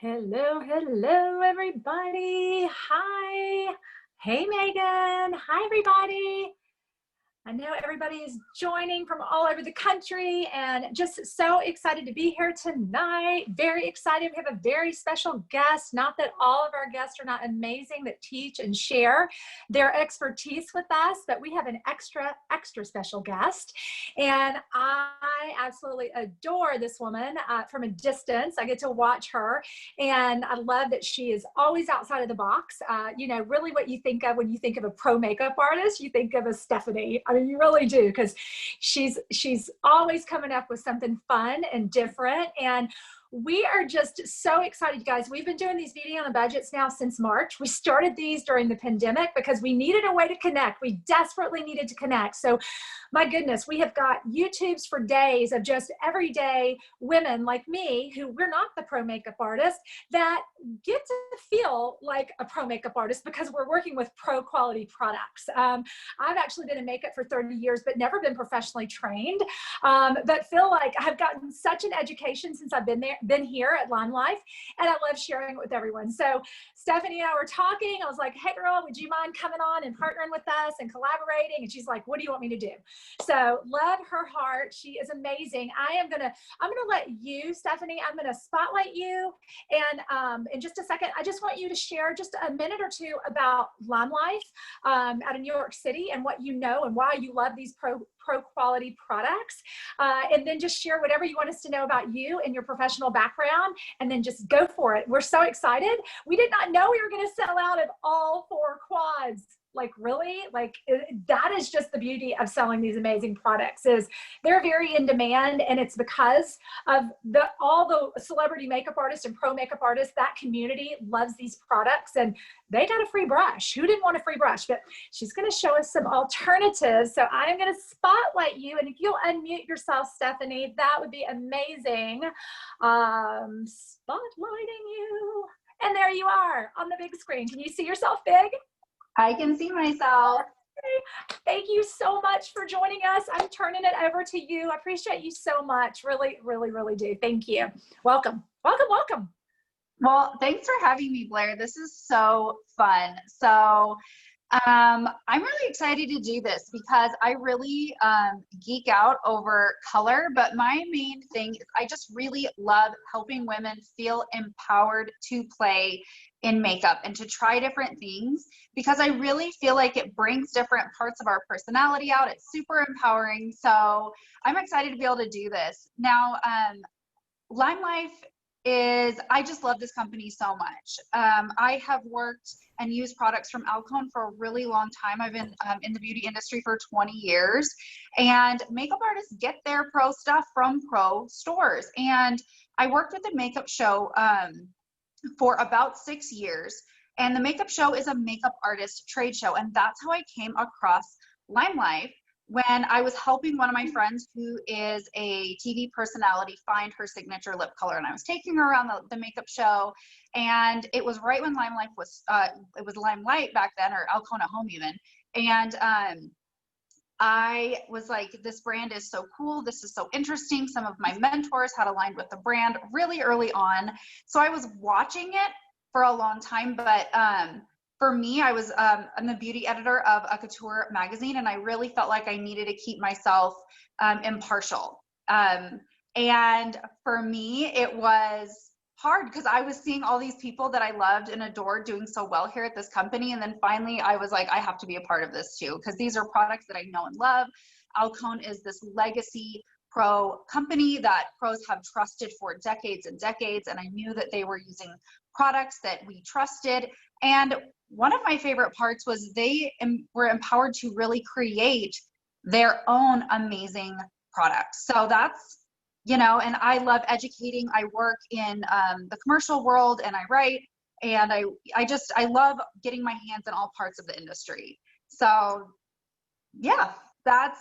Hello, hello, everybody. Hi. Hey, Megan. Hi, everybody. I know everybody is joining from all over the country and just so excited to be here tonight. Very excited. We have a very special guest. Not that all of our guests are not amazing that teach and share their expertise with us, but we have an extra special guest. And I absolutely adore this woman from a distance. I get to watch her and I love that she is always outside of the box. You know, really what you think of when you think of a pro makeup artist, you think of a Stephanie. I mean, you really do, because she's always coming up with something fun and different. And we are just so excited, you guys. We've been doing these beauty on a budgets now since March. We started these during the pandemic because we needed a way to connect. We desperately needed to connect. So my goodness, we have got YouTubes for days of just everyday women like me, who we're not the pro makeup artist, that get to feel like a pro makeup artist because we're working with pro quality products. I've actually been in makeup for 30 years, but never been professionally trained, but feel like I've gotten such an education since I've been here at LimeLife, and I love sharing it with everyone. So Stephanie and I were talking. I was like, hey girl, would you mind coming on and partnering with us and collaborating? And she's like, what do you want me to do? So love her heart. She is amazing. I'm gonna let you, Stephanie, I'm gonna spotlight you. And in just a second, I just want you to share just a minute or two about LimeLife out of New York City and what you know and why you love these pro quality products. And then just share whatever you want us to know about you and your professional background, and then just go for it. We're so excited. We did not know we were going to sell out of all 4 quads. Like, really? Like, that is just the beauty of selling these amazing products, is they're very in demand, and it's because of all the celebrity makeup artists and pro makeup artists. That community loves these products, and they got a free brush. Who didn't want a free brush? But she's going to show us some alternatives. So I'm going to spotlight you, and if you'll unmute yourself, Stephanie, that would be amazing. Spotlighting you. And there you are on the big screen. Can you see yourself big? I can see myself. Thank you so much for joining us. I'm turning it over to you. I appreciate you so much. Really, really, really do. Thank you. Welcome, welcome, welcome. Well, thanks for having me, Blair. This is so fun. So I'm really excited to do this because I really geek out over color, but my main thing is I just really love helping women feel empowered to play in makeup and to try different things, because I really feel like it brings different parts of our personality out. It's super empowering. So I'm excited to be able to do this. Now, LimeLife I just love this company so much. I have worked and used products from Alcone for a really long time. I've been in the beauty industry for 20 years, and makeup artists get their pro stuff from pro stores. And I worked with the makeup show for about 6 years, and the makeup show is a makeup artist trade show, and that's how I came across LimeLife when I was helping one of my friends who is a TV personality find her signature lip color. And I was taking her around the makeup show, and it was right when LimeLife was it was LimeLight back then, or Alcone at Home even. And I was like, this brand is so cool. This is so interesting. Some of my mentors had aligned with the brand really early on. So I was watching it for a long time. But for me, I'm the beauty editor of a couture magazine, and I really felt like I needed to keep myself impartial. And for me, it was hard because I was seeing all these people that I loved and adored doing so well here at this company. And then finally I was like, I have to be a part of this too, because these are products that I know and love. Alcone is this legacy pro company that pros have trusted for decades and decades. And I knew that they were using products that we trusted. And one of my favorite parts was they were empowered to really create their own amazing products. So that's, you know, and I love educating. I work in the commercial world, and I write, and I love getting my hands in all parts of the industry. So yeah, that's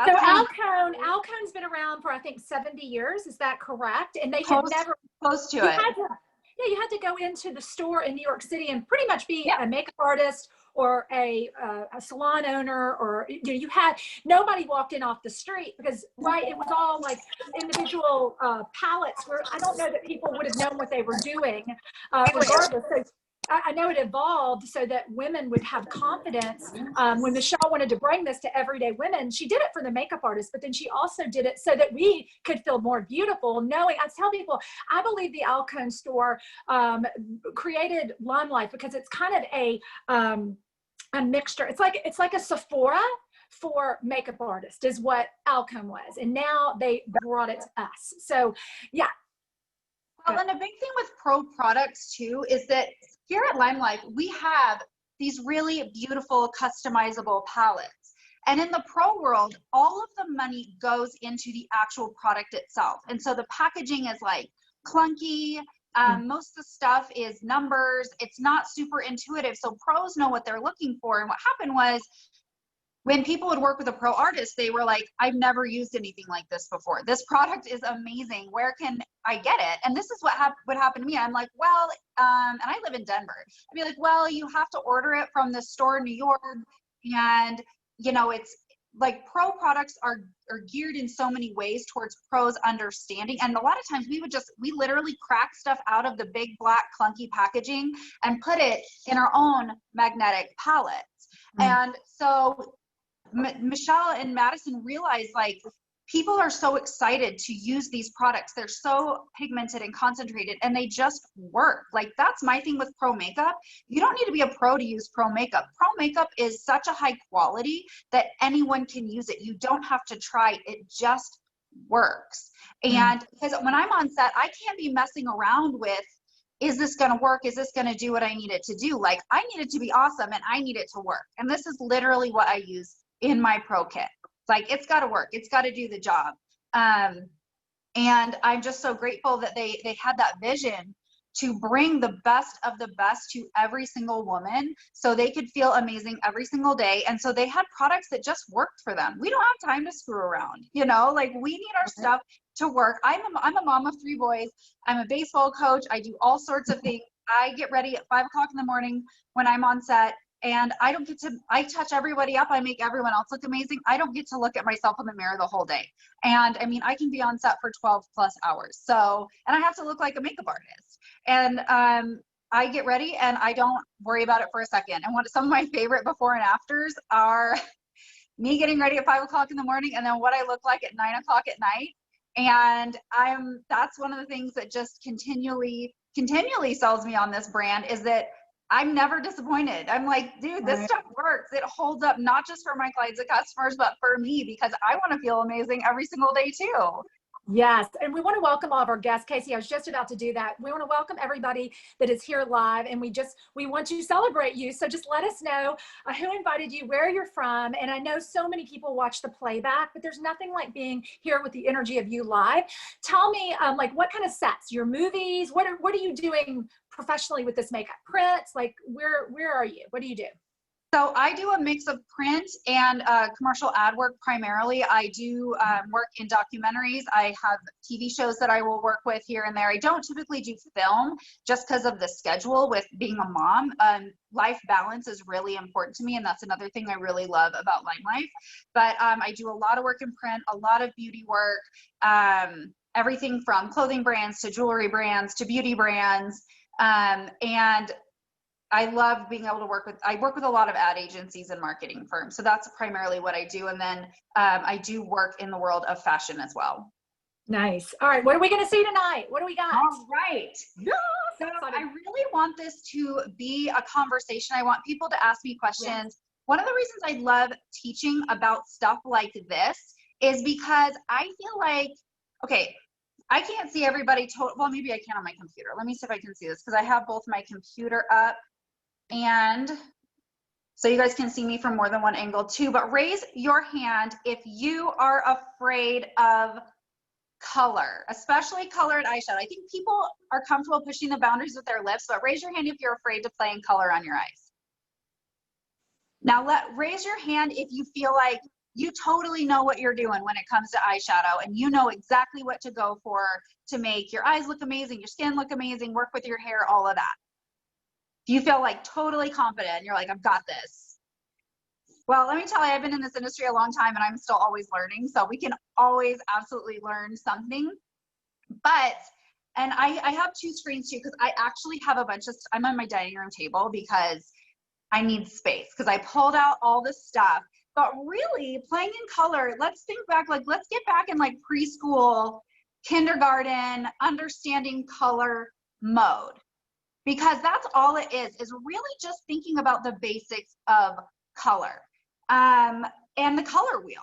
so Alcone's been around for, I think, 70 years. Is that correct? And they had never close to it. You had to go into the store in New York City and pretty much be a makeup artist or a salon owner, or you had nobody walked in off the street because right, it was all like individual palettes where I don't know that people would have known what they were doing regardless. So I know it evolved so that women would have confidence. When Michelle wanted to bring this to everyday women, she did it for the makeup artist, but then she also did it so that we could feel more beautiful. Knowing, I tell people, I believe the Alcone store created LimeLife because it's kind of a mixture. It's like a Sephora for makeup artists is what Alcone was, and now they brought it to us. So yeah. Well, and a big thing with pro products too is that here at LimeLife, we have these really beautiful customizable palettes. And in the pro world, all of the money goes into the actual product itself. And so the packaging is like clunky. Most of the stuff is numbers. It's not super intuitive. So pros know what they're looking for. And what happened was, when people would work with a pro artist, they were like, I've never used anything like this before. This product is amazing. Where can I get it? And this is what happened to me. I'm like, well, and I live in Denver. I'd be like, well, you have to order it from the store in New York. And, you know, it's like pro products are geared in so many ways towards pros understanding. And a lot of times we literally crack stuff out of the big black clunky packaging and put it in our own magnetic palettes. And so Michelle and Madison realized, like, people are so excited to use these products. They're so pigmented and concentrated, and they just work. Like, that's my thing with pro makeup. You don't need to be a pro to use pro makeup. Pro makeup is such a high quality that anyone can use it. You don't have to try. It just works. And because when I'm on set, I can't be messing around with, is this going to work? Is this going to do what I need it to do? Like, I need it to be awesome and I need it to work. And this is literally what I use in my pro kit. It's like, it's got to work. It's got to do the job. And I'm just so grateful that they had that vision to bring the best of the best to every single woman so they could feel amazing every single day. And so they had products that just worked for them. We don't have time to screw around, you know, like, we need our stuff to work. I'm a mom of 3 boys. I'm a baseball coach. I do all sorts of things. I get ready at 5 o'clock in the morning when I'm on set, and I touch everybody up. I make everyone else look amazing. I don't get to look at myself in the mirror the whole day. And I mean, I can be on set for 12 plus hours. So, and I have to look like a makeup artist. And I get ready and I don't worry about it for a second. And some of my favorite before and afters are me getting ready at 5 o'clock in the morning, and then what I look like at 9 o'clock at night. And that's one of the things that just continually sells me on this brand, is that I'm never disappointed. I'm like, dude, this stuff works. It holds up, not just for my clients and customers, but for me, because I want to feel amazing every single day too. Yes, and we want to welcome all of our guests. Casey, I was just about to do that. We want to welcome everybody that is here live, and we want to celebrate you. So just let us know who invited you, where you're from. And I know so many people watch the playback, but there's nothing like being here with the energy of you live. Tell me, like, what kind of sets, your movies, what are you doing professionally with this makeup? Prints, like, where are you? What do you do? So I do a mix of print and commercial ad work primarily. I do work in documentaries. I have TV shows that I will work with here and there. I don't typically do film just because of the schedule with being a mom. Life balance is really important to me, and that's another thing I really love about LimeLife. But I do a lot of work in print, a lot of beauty work, everything from clothing brands to jewelry brands to beauty brands. And I love being able to I work with a lot of ad agencies and marketing firms. So that's primarily what I do. And then I do work in the world of fashion as well. Nice. All right. What are we going to see tonight? What do we got? All right. Yeah, so I really want this to be a conversation. I want people to ask me questions. Yes. One of the reasons I love teaching about stuff like this is because I feel like, okay, I can't see everybody. Well, maybe I can on my computer. Let me see if I can see this, because I have both my computer up, and so you guys can see me from more than one angle too. But raise your hand if you are afraid of color, especially colored eyeshadow. I think people are comfortable pushing the boundaries with their lips, but raise your hand if you're afraid to play in color on your eyes. Now raise your hand if you feel like you totally know what you're doing when it comes to eyeshadow, and you know exactly what to go for to make your eyes look amazing, your skin look amazing, work with your hair, all of that. Do you feel like totally confident and you're like, I've got this? Well, let me tell you, I've been in this industry a long time and I'm still always learning. So we can always absolutely learn something. But, and I have 2 screens too, because I actually have a bunch of, I'm on my dining room table because I need space, because I pulled out all this stuff. But really, playing in color, let's think back, like, let's get back in like preschool, kindergarten, understanding color mode. Because that's all it is really just thinking about the basics of color. And the color wheel.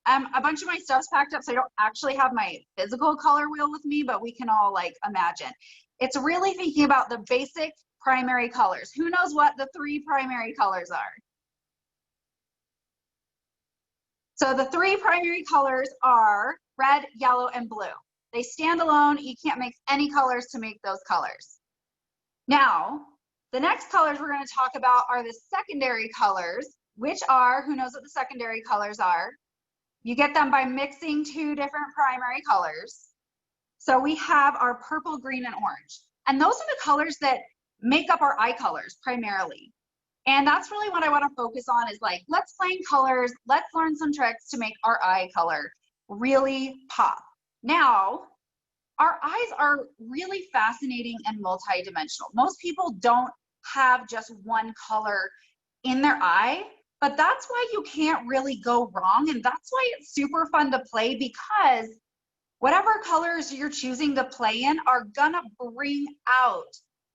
A bunch of my stuff's packed up, so I don't actually have my physical color wheel with me, but we can all like imagine. It's really thinking about the basic primary colors. Who knows what the 3 primary colors are? So the 3 primary colors are red, yellow, and blue. They stand alone. You can't mix any colors to make those colors. Now, the next colors we're going to talk about are the secondary colors, which are, who knows what the secondary colors are? You get them by mixing 2 different primary colors. So we have our purple, green, and orange. And those are the colors that make up our eye colors primarily. And that's really what I want to focus on, is like, let's play in colors. Let's learn some tricks to make our eye color really pop. Now, our eyes are really fascinating and multidimensional. Most people don't have just one color in their eye, but that's why you can't really go wrong. And that's why it's super fun to play, because whatever colors you're choosing to play in are gonna bring out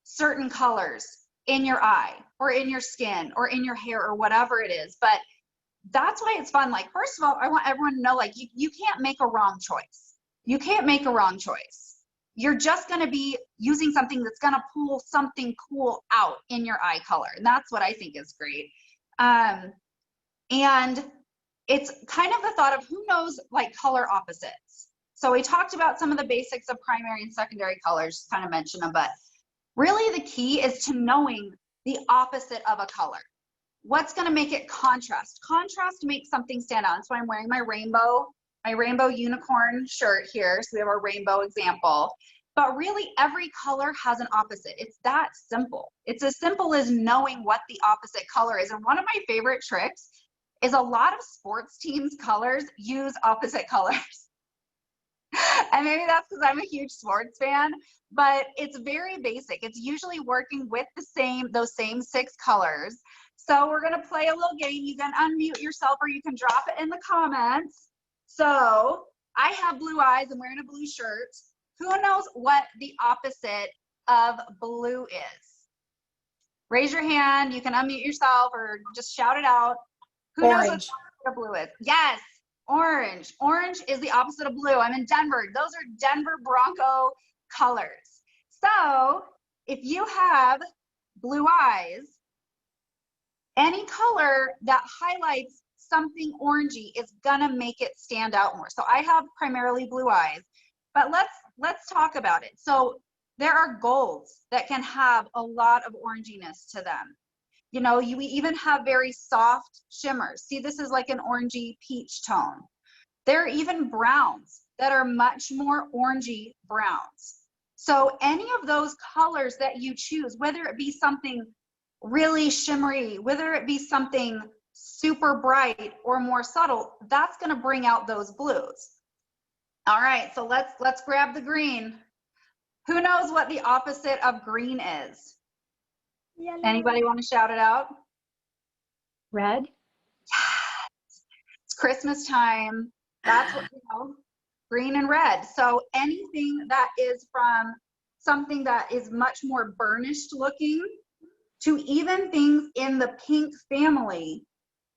certain colors in your eye or in your skin or in your hair or whatever it is. But that's why it's fun. Like, first of all, I want everyone to know, like, you can't make a wrong choice. You can't make a wrong choice. You're just going to be using something that's going to pull something cool out in your eye color. And that's what I think is great. And it's kind of the thought of, who knows, like, color opposites. So we talked about some of the basics of primary and secondary colors, just kind of mentioned them, but really the key is to knowing the opposite of a color. What's going to make it contrast? Contrast makes something stand out. That's why I'm wearing my rainbow unicorn shirt here. So we have our rainbow example. But really, every color has an opposite. It's that simple. It's as simple as knowing what the opposite color is. And one of my favorite tricks is a lot of sports teams' colors use opposite colors. And maybe that's because I'm a huge sports fan, but it's very basic. It's usually working with those same 6 colors. So we're going to play a little game. You can unmute yourself or you can drop it in the comments. So I have blue eyes. I'm wearing a blue shirt. Who knows what the opposite of blue is? Raise your hand. You can unmute yourself or just shout it out. Who knows what the opposite of blue is? Yes, orange. Orange is the opposite of blue. I'm in Denver. Those are Denver Bronco colors. So if you have blue eyes, any color that highlights something orangey is gonna make it stand out more. So I have primarily blue eyes, but let's talk about it. So there are golds that can have a lot of oranginess to them. You know, you even have very soft shimmers. See, this is like an orangey peach tone. There are even browns that are much more orangey browns. So any of those colors that you choose, whether it be something really shimmery, whether it be something super bright or more subtle, that's going to bring out those blues. All right, so let's grab the green. Who knows what the opposite of green is? Yellow. Anybody want to shout it out? Red. Yes. It's Christmas time. That's what, you know, green and red. So anything that is from something that is much more burnished looking to even things in the pink family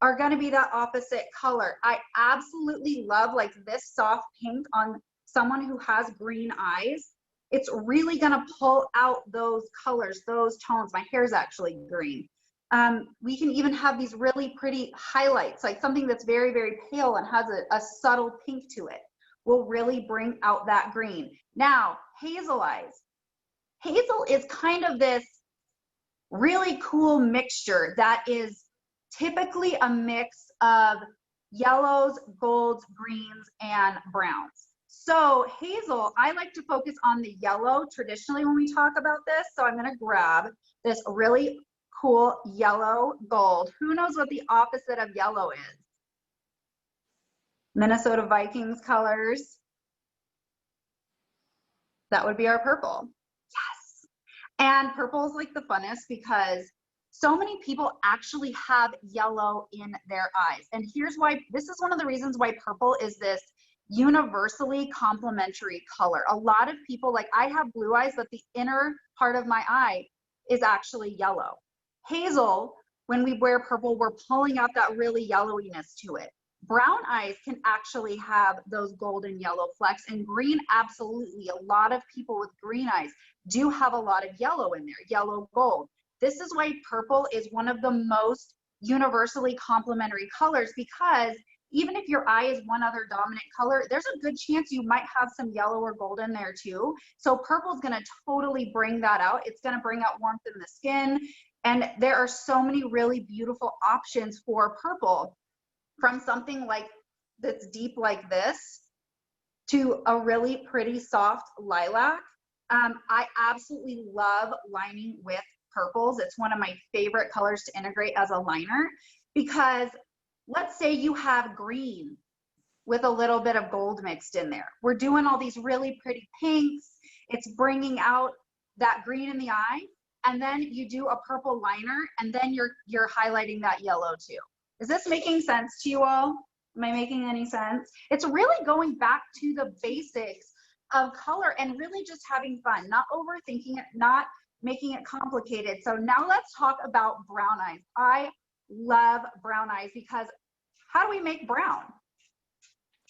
are going to be that opposite color. I absolutely love like this soft pink on someone who has green eyes. It's really going to pull out those colors, those tones. My hair is actually green. We can even have these really pretty highlights, like something that's very, very pale and has a subtle pink to it will really bring out that green. Now, Hazel Eyes. Hazel is kind of this really cool mixture that is typically a mix of yellows, golds, greens, and browns. So Hazel, I like to focus on the yellow traditionally when we talk about this. So I'm going to grab this really cool yellow gold. Who knows what the opposite of yellow is? Minnesota Vikings colors. That would be our purple. Yes. And purple is like the funnest because so many people actually have yellow in their eyes. And here's why, this is one of the reasons why purple is this universally complementary color. A lot of people, like I have blue eyes, but the inner part of my eye is actually yellow. Hazel, when we wear purple, we're pulling out that really yellowiness to it. Brown eyes can actually have those golden yellow flecks, and green, absolutely. A lot of people with green eyes do have a lot of yellow in there, yellow gold. This is why purple is one of the most universally complementary colors, because even if your eye is one other dominant color, there's a good chance you might have some yellow or gold in there too. So purple is going to totally bring that out. It's going to bring out warmth in the skin. And there are so many really beautiful options for purple, from something like that's deep like this to a really pretty soft lilac. I absolutely love lining with purples. It's one of my favorite colors to integrate as a liner, because let's say you have green with a little bit of gold mixed in there. We're doing all these really pretty pinks. It's bringing out that green in the eye, and then you do a purple liner, and then you're highlighting that yellow too. Is this making sense to you all? Am I making any sense? It's really going back to the basics of color and really just having fun, not overthinking it, not making it complicated. So now let's talk about brown eyes. I love brown eyes because how do we make brown?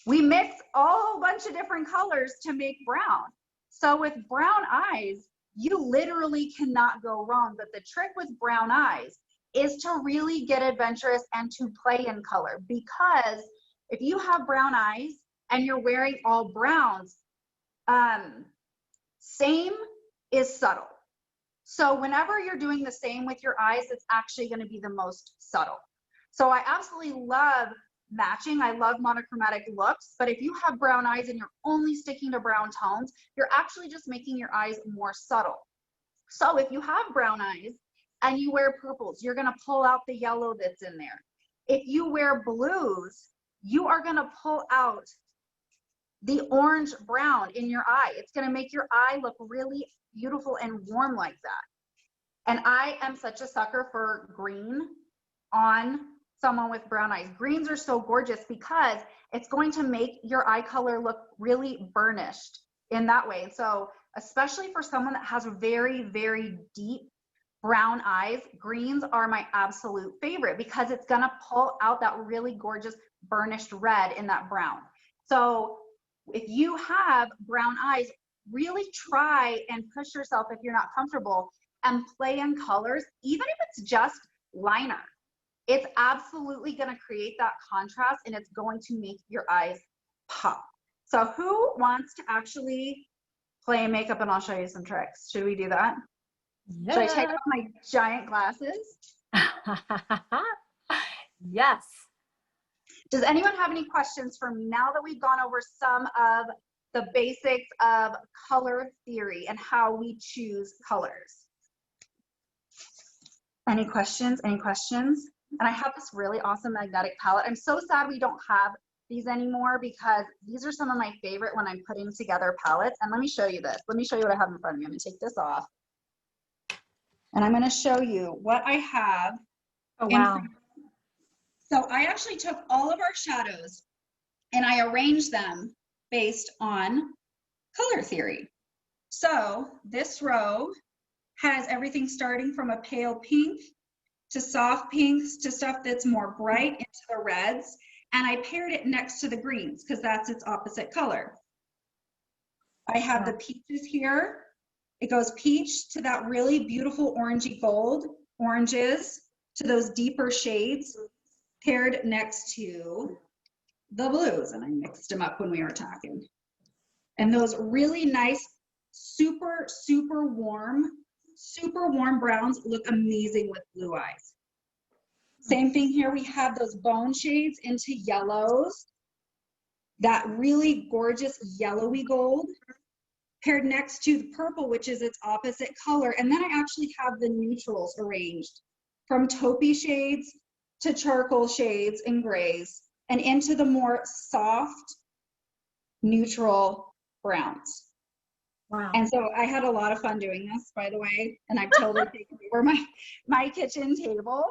We mix a whole bunch of different colors to make brown. So with brown eyes, you literally cannot go wrong. But the trick with brown eyes is to really get adventurous and to play in color, because if you have brown eyes and you're wearing all browns, same is subtle. So whenever you're doing the same with your eyes, it's actually going to be the most subtle. So I absolutely love matching. I love monochromatic looks, but if you have brown eyes and you're only sticking to brown tones, you're actually just making your eyes more subtle. So if you have brown eyes and you wear purples, you're going to pull out the yellow that's in there. If you wear blues, you are going to pull out the orange brown in your eye. It's going to make your eye look really beautiful and warm like that. And I am such a sucker for green on someone with brown eyes. Greens are so gorgeous because it's going to make your eye color look really burnished in that way. And so especially for someone that has very, very deep brown eyes, greens are my absolute favorite because it's going to pull out that really gorgeous burnished red in that brown. So if you have brown eyes, really try and push yourself if you're not comfortable and play in colors, even if it's just liner. It's absolutely going to create that contrast and it's going to make your eyes pop. So who wants to actually play makeup, and I'll show you some tricks. Should we do that? Yeah. Should I take off my giant glasses? Yes. Does anyone have any questions for me now that we've gone over some of the basics of color theory and how we choose colors? Any questions? Any questions? And I have this really awesome magnetic palette. I'm so sad we don't have these anymore because these are some of my favorite when I'm putting together palettes. And let me show you this. Let me show you what I have in front of me. I'm going to take this off. And I'm going to show you what I have. Oh, wow. So I actually took all of our shadows and I arranged them based on color theory. So this row has everything starting from a pale pink to soft pinks to stuff that's more bright into the reds. And I paired it next to the greens because that's its opposite color. I have the peaches here. It goes peach to that really beautiful orangey gold, oranges to those deeper shades paired next to the blues. And I mixed them up when we were talking. And those really nice, super, super warm browns look amazing with blue eyes. Same thing here, we have those bone shades into yellows. that really gorgeous yellowy gold paired next to the purple, which is its opposite color. And then I actually have the neutrals arranged from taupey shades to charcoal shades and grays and into the more soft, neutral browns. Wow. And so I had a lot of fun doing this, by the way, and I've totally taken over my kitchen table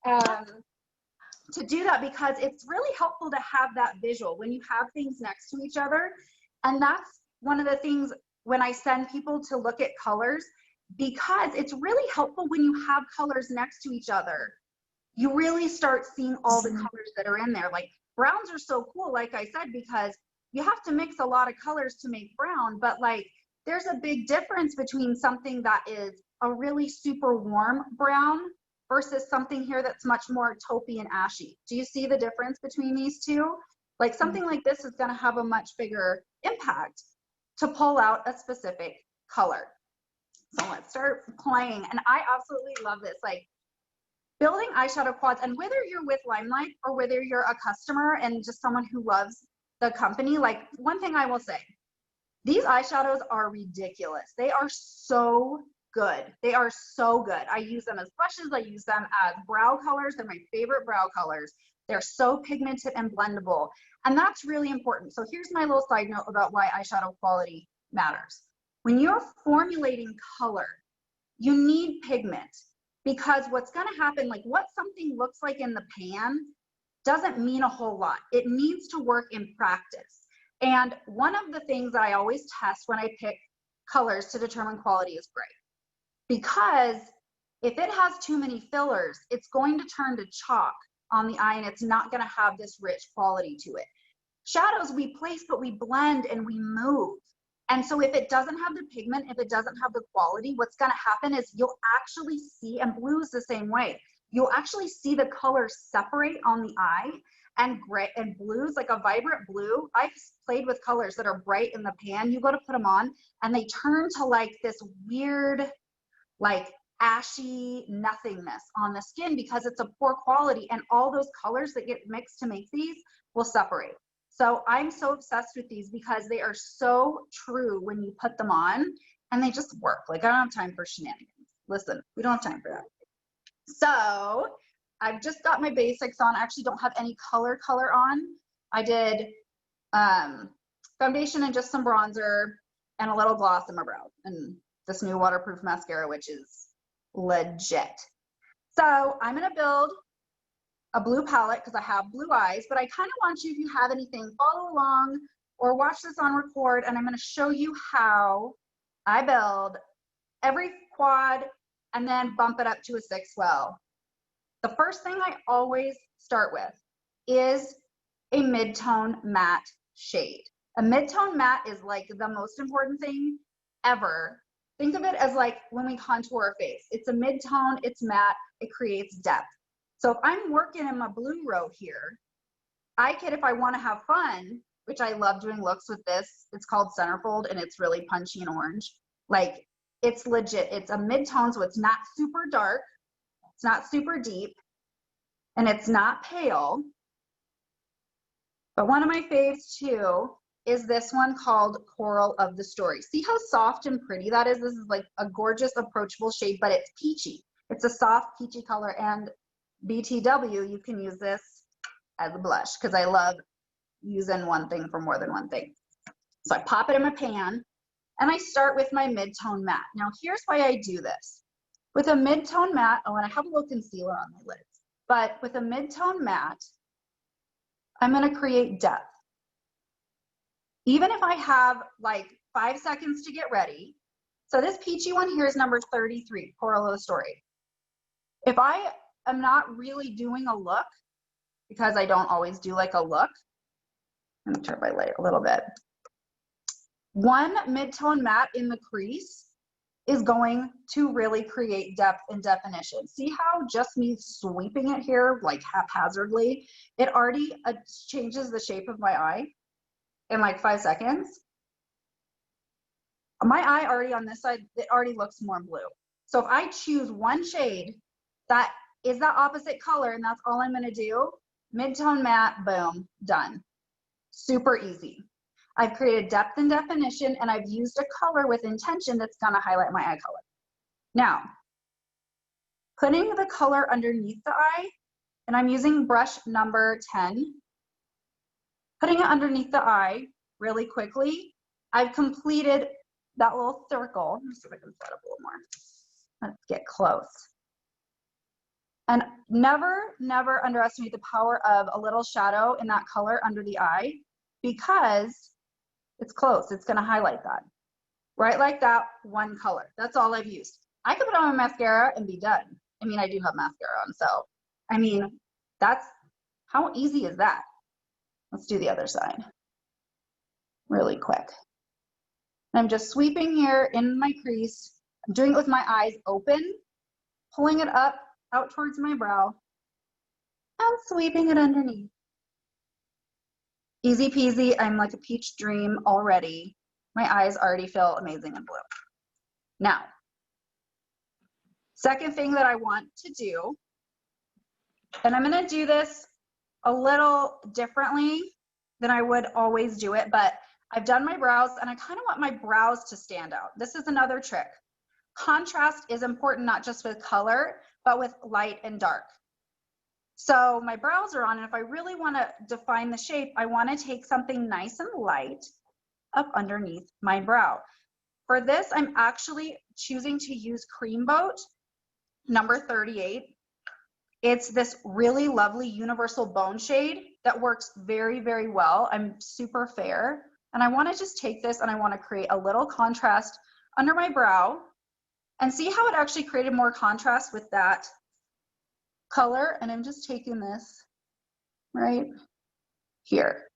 to do that, because it's really helpful to have that visual when you have things next to each other. And that's one of the things when I send people to look at colors, because it's really helpful when you have colors next to each other. You really start seeing all the colors that are in there. Like browns are so cool, like I said, because you have to mix a lot of colors to make brown, but like there's a big difference between something that is a really super warm brown versus something here that's much more taupey and ashy. Do you see the difference between these two? Like something like this is going to have a much bigger impact to pull out a specific color. So let's start playing. And I absolutely love this, like building eyeshadow quads. And whether you're with LimeLife or whether you're a customer and just someone who loves the company, like one thing I will say, these eyeshadows are ridiculous. They are so good. They are so good. I use them as blushes. I use them as brow colors. They're my favorite brow colors. They're so pigmented and blendable. And that's really important. So here's my little side note about why eyeshadow quality matters. When you're formulating color, you need pigment, because what's going to happen, like what something looks like in the pan doesn't mean a whole lot. It needs to work in practice. And one of the things that I always test when I pick colors to determine quality is gray. Because if it has too many fillers, it's going to turn to chalk on the eye and it's not going to have this rich quality to it. Shadows we place, but we blend and we move. And so if it doesn't have the pigment, if it doesn't have the quality, what's going to happen is you'll actually see, and blue's the same way, you'll actually see the colors separate on the eye. And gray and blues, like a vibrant blue, I've played with colors that are bright in the pan. You go to put them on and they turn to like this weird, like ashy nothingness on the skin because it's a poor quality, and all those colors that get mixed to make these will separate. So I'm so obsessed with these because they are so true when you put them on, and they just work. Like I don't have time for shenanigans. Listen, we don't have time for that. So I've just got my basics on. I actually don't have any color on. I did foundation and just some bronzer and a little gloss in my brow and this new waterproof mascara, which is legit. So I'm gonna build a blue palette because I have blue eyes, but I kind of want you, if you have anything, follow along or watch this on record, and I'm gonna show you how I build every quad and then bump it up to a 6 well. The first thing I always start with is a mid-tone matte shade. A mid-tone matte is like the most important thing ever. Think of it as like when we contour our face. It's a mid-tone, it's matte, it creates depth. So if I'm working in my blue row here, I could, if I want to have fun, which I love doing looks with this, it's called Centerfold and it's really punchy and orange. Like it's legit, it's a mid-tone, so it's not super dark. It's not super deep, and it's not pale. But one of my faves too is this one called Coral of the Story. See how soft and pretty that is? This is like a gorgeous, approachable shade, but it's peachy. It's a soft, peachy color, and BTW, you can use this as a blush because I love using one thing for more than one thing. So I pop it in my pan, and I start with my mid-tone matte. Now here's why I do this. With a mid-tone matte, oh, and I have a little concealer on my lids, but with a mid-tone matte, I'm gonna create depth. Even if I have like 5 seconds to get ready, so this peachy one here is number 33, Coral of the Story. If I am not really doing a look, because I don't always do like a look, let me turn my light a little bit. One mid-tone matte in the crease is going to really create depth and definition. See how just me sweeping it here like haphazardly, it already changes the shape of my eye in like 5 seconds. My eye already on this side, it already looks more blue. So if I choose one shade that is that opposite color and that's all I'm gonna do, mid-tone matte, boom, done. Super easy. I've created depth and definition, and I've used a color with intention that's gonna highlight my eye color. Now, putting the color underneath the eye, and I'm using brush number 10, putting it underneath the eye really quickly, I've completed that little circle. Let me see if I can set up a little more. Let's get close. And never, never underestimate the power of a little shadow in that color under the eye, because it's close. It's gonna highlight that. Right like that, one color. That's all I've used. I could put on my mascara and be done. I mean, I do have mascara on, so, I mean, that's, how easy is that? Let's do the other side really quick. And I'm just sweeping here in my crease. I'm doing it with my eyes open, pulling it up out towards my brow, and sweeping it underneath. Easy peasy. I'm like a peach dream already. My eyes already feel amazing and blue. Now, second thing that I want to do, and I'm gonna do this a little differently than I would always do it, but I've done my brows and I kind of want my brows to stand out. This is another trick. Contrast is important, not just with color, but with light and dark. So my brows are on, and if I really want to define the shape, I want to take something nice and light up underneath my brow. For this, I'm actually choosing to use Cream Boat number 38. It's this really lovely universal bone shade that works very, very well. I'm super fair, and I want to just take this and I want to create a little contrast under my brow, and see how it actually created more contrast with that color. And I'm just taking this right here.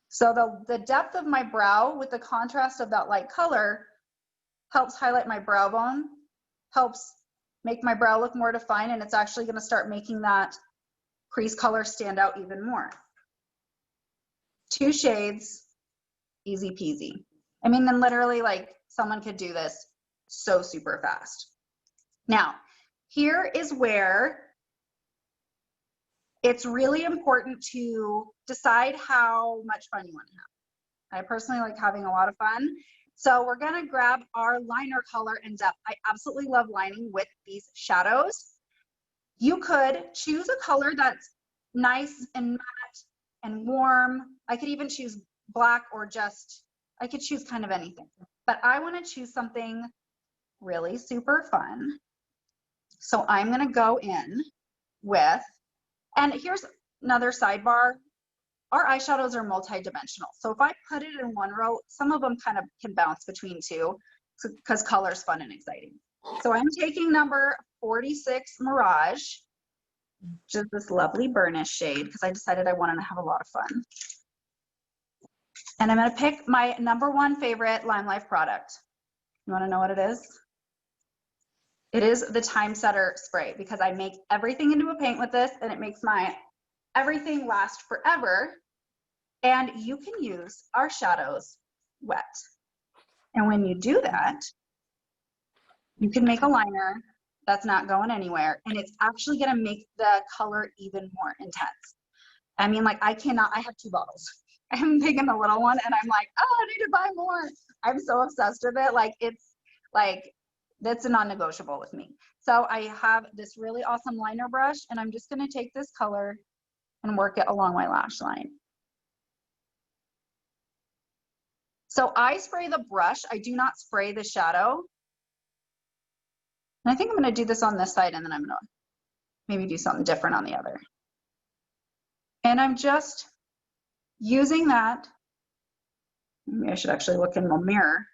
So the depth of my brow with the contrast of that light color helps highlight my brow bone, helps make my brow look more defined, and it's actually going to start making that crease color stand out even more. 2 shades, easy peasy. I mean, then literally, like, someone could do this so super fast. Now, here is where it's really important to decide how much fun you want to have. I personally like having a lot of fun. So we're gonna grab our liner color and depth. I absolutely love lining with these shadows. You could choose a color that's nice and matte and warm. I could even choose black, or just, I could choose kind of anything. But I wanna choose something really super fun. So I'm gonna go in with, and here's another sidebar. Our eyeshadows are multi-dimensional. So if I put it in one row, some of them kind of can bounce between two, because color's fun and exciting. So I'm taking number 46 Mirage, which is this lovely burnish shade, because I decided I wanted to have a lot of fun. And I'm gonna pick my #1 favorite LimeLife product. You wanna know what it is? It is the Time Setter Spray, because I make everything into a paint with this, and it makes my everything last forever. And you can use our shadows wet. And when you do that, you can make a liner that's not going anywhere, and it's actually gonna make the color even more intense. I mean, like, I have 2 bottles. I'm picking the little one, and I'm like, oh, I need to buy more. I'm so obsessed with it. Like, it's like, that's a non-negotiable with me. So I have this really awesome liner brush, and I'm just gonna take this color and work it along my lash line. So I spray the brush, I do not spray the shadow. And I think I'm gonna do this on this side, and then I'm gonna maybe do something different on the other. And I'm just using that. Maybe I should actually look in the mirror.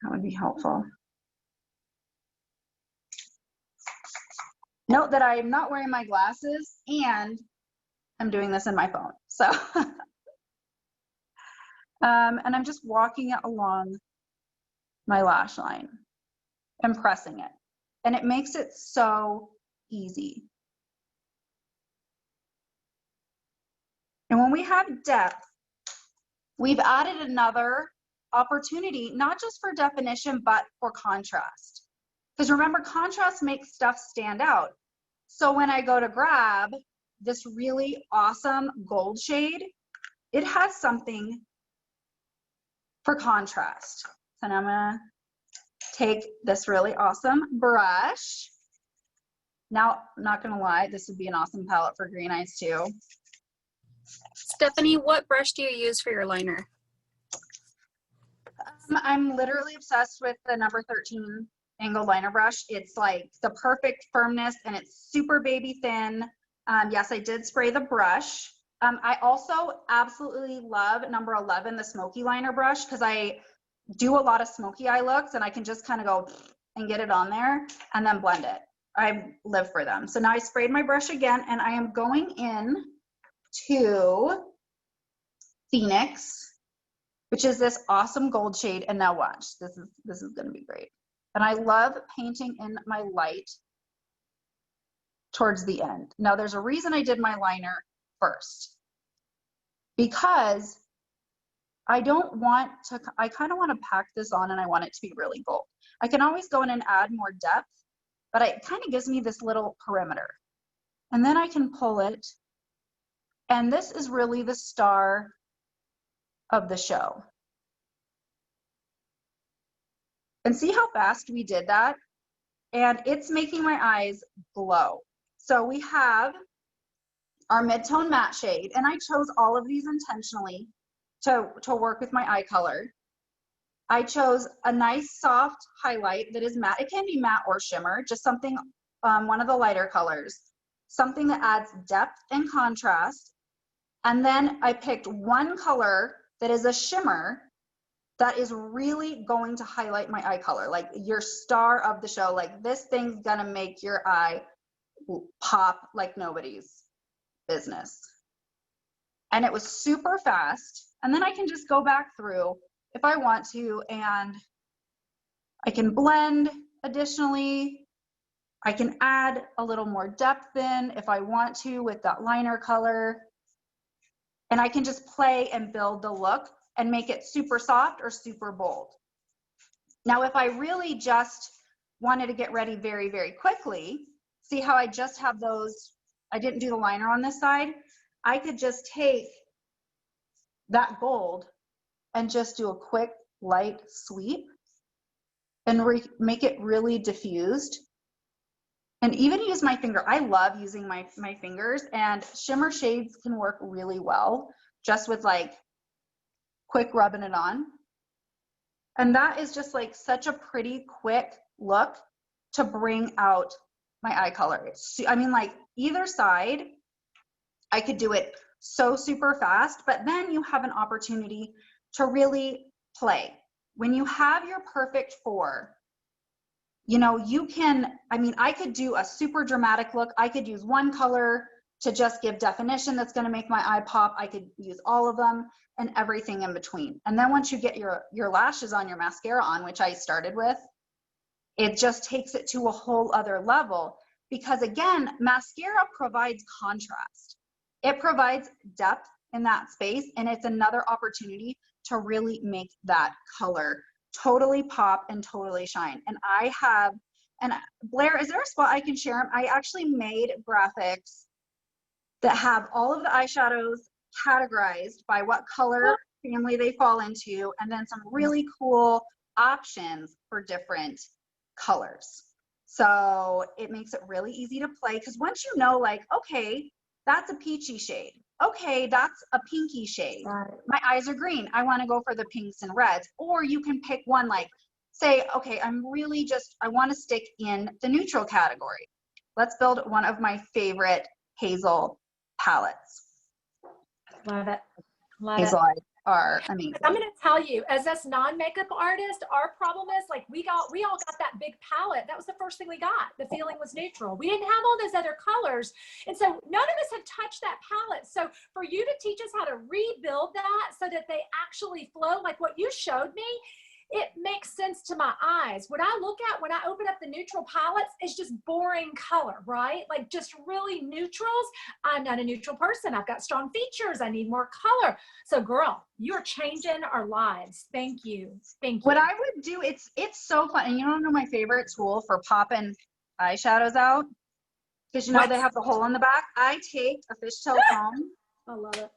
That would be helpful. Note that I am not wearing my glasses, and I'm doing this in my phone. So, and I'm just walking it along my lash line and pressing it. And it makes it so easy. And when we have depth, we've added another opportunity, not just for definition, but for contrast. Because remember, contrast makes stuff stand out. So when I go to grab this really awesome gold shade, it has something for contrast. So now I'm gonna take this really awesome brush. Now, I'm not gonna lie, this would be an awesome palette for green eyes too. Stephanie, what brush do you use for your liner? I'm literally obsessed with the number 13 angled liner brush. It's like the perfect firmness and it's super baby thin. Yes, I did spray the brush. I also absolutely love number 11, the smoky liner brush, because I do a lot of smoky eye looks and I can just kind of go and get it on there and then blend it. I live for them. So now I sprayed my brush again and I am going in to Phoenix, which is this awesome gold shade. And now watch, this is gonna be great. And I love painting in my light towards the end. Now there's a reason I did my liner first, because I don't want to, I kind of want to pack this on and I want it to be really gold. I can always go in and add more depth, but it kind of gives me this little perimeter. And then I can pull it. And this is really the star of the show. And see how fast we did that? And it's making my eyes glow. So we have our mid-tone matte shade, and I chose all of these intentionally to work with my eye color. I chose a nice soft highlight that is matte. It can be matte or shimmer, just something, one of the lighter colors, something that adds depth and contrast. And then I picked one color that is a shimmer that is really going to highlight my eye color, like your star of the show. Like this thing's gonna make your eye pop like nobody's business. And it was super fast. And then I can just go back through if I want to, and I can blend additionally. I can add a little more depth in if I want to with that liner color. And I can just play and build the look and make it super soft or super bold. Now, if I really just wanted to get ready very, very quickly, see how I just have those, I didn't do the liner on this side. I could just take that gold and just do a quick light sweep and make it really diffused. And even use my finger. I love using my fingers, and shimmer shades can work really well just with like quick rubbing it on. And that is just like such a pretty quick look to bring out my eye color. I mean, like either side, I could do it so super fast, but then you have an opportunity to really play. When you have your perfect four, you know, you can, I mean, I could do a super dramatic look. I could use one color to just give definition that's going to make my eye pop. I could use all of them and everything in between. And then once you get your lashes on, your mascara on, which I started with, it just takes it to a whole other level, because again, mascara provides contrast. It provides depth in that space, and it's another opportunity to really make that color totally pop and totally shine. And I have, and Blair, is there a spot I can share them? I actually made graphics that have all of the eyeshadows categorized by what color family they fall into, and then some really cool options for different colors. So it makes it really easy to play, because once you know, like, okay, that's a peachy shade. Okay, that's a pinky shade. Right. My eyes are green. I want to go for the pinks and reds. Or you can pick one, like, say, okay, I'm really just, I want to stick in the neutral category. Let's build one of my favorite Hazel palettes. Love it. Love Hazel it. Eyes are amazing. I'm going to tell you, as us non-makeup artists, our problem is, like, we all got that big palette. That was the first thing we got. The feeling was neutral. We didn't have all those other colors. And so none of us have touched that palette. So for you to teach us how to rebuild that so that they actually flow, like what you showed me, it makes sense to my eyes. What I look at when I open up the neutral palettes is just boring color, right? Like just really neutrals. I'm not a neutral person. I've got strong features. I need more color. So girl, you're changing our lives. Thank you. Thank you. What I would do, it's so fun. And you don't know my favorite tool for popping eyeshadows out? Because you know they have the hole in the back. I take a fishtail comb. I love it.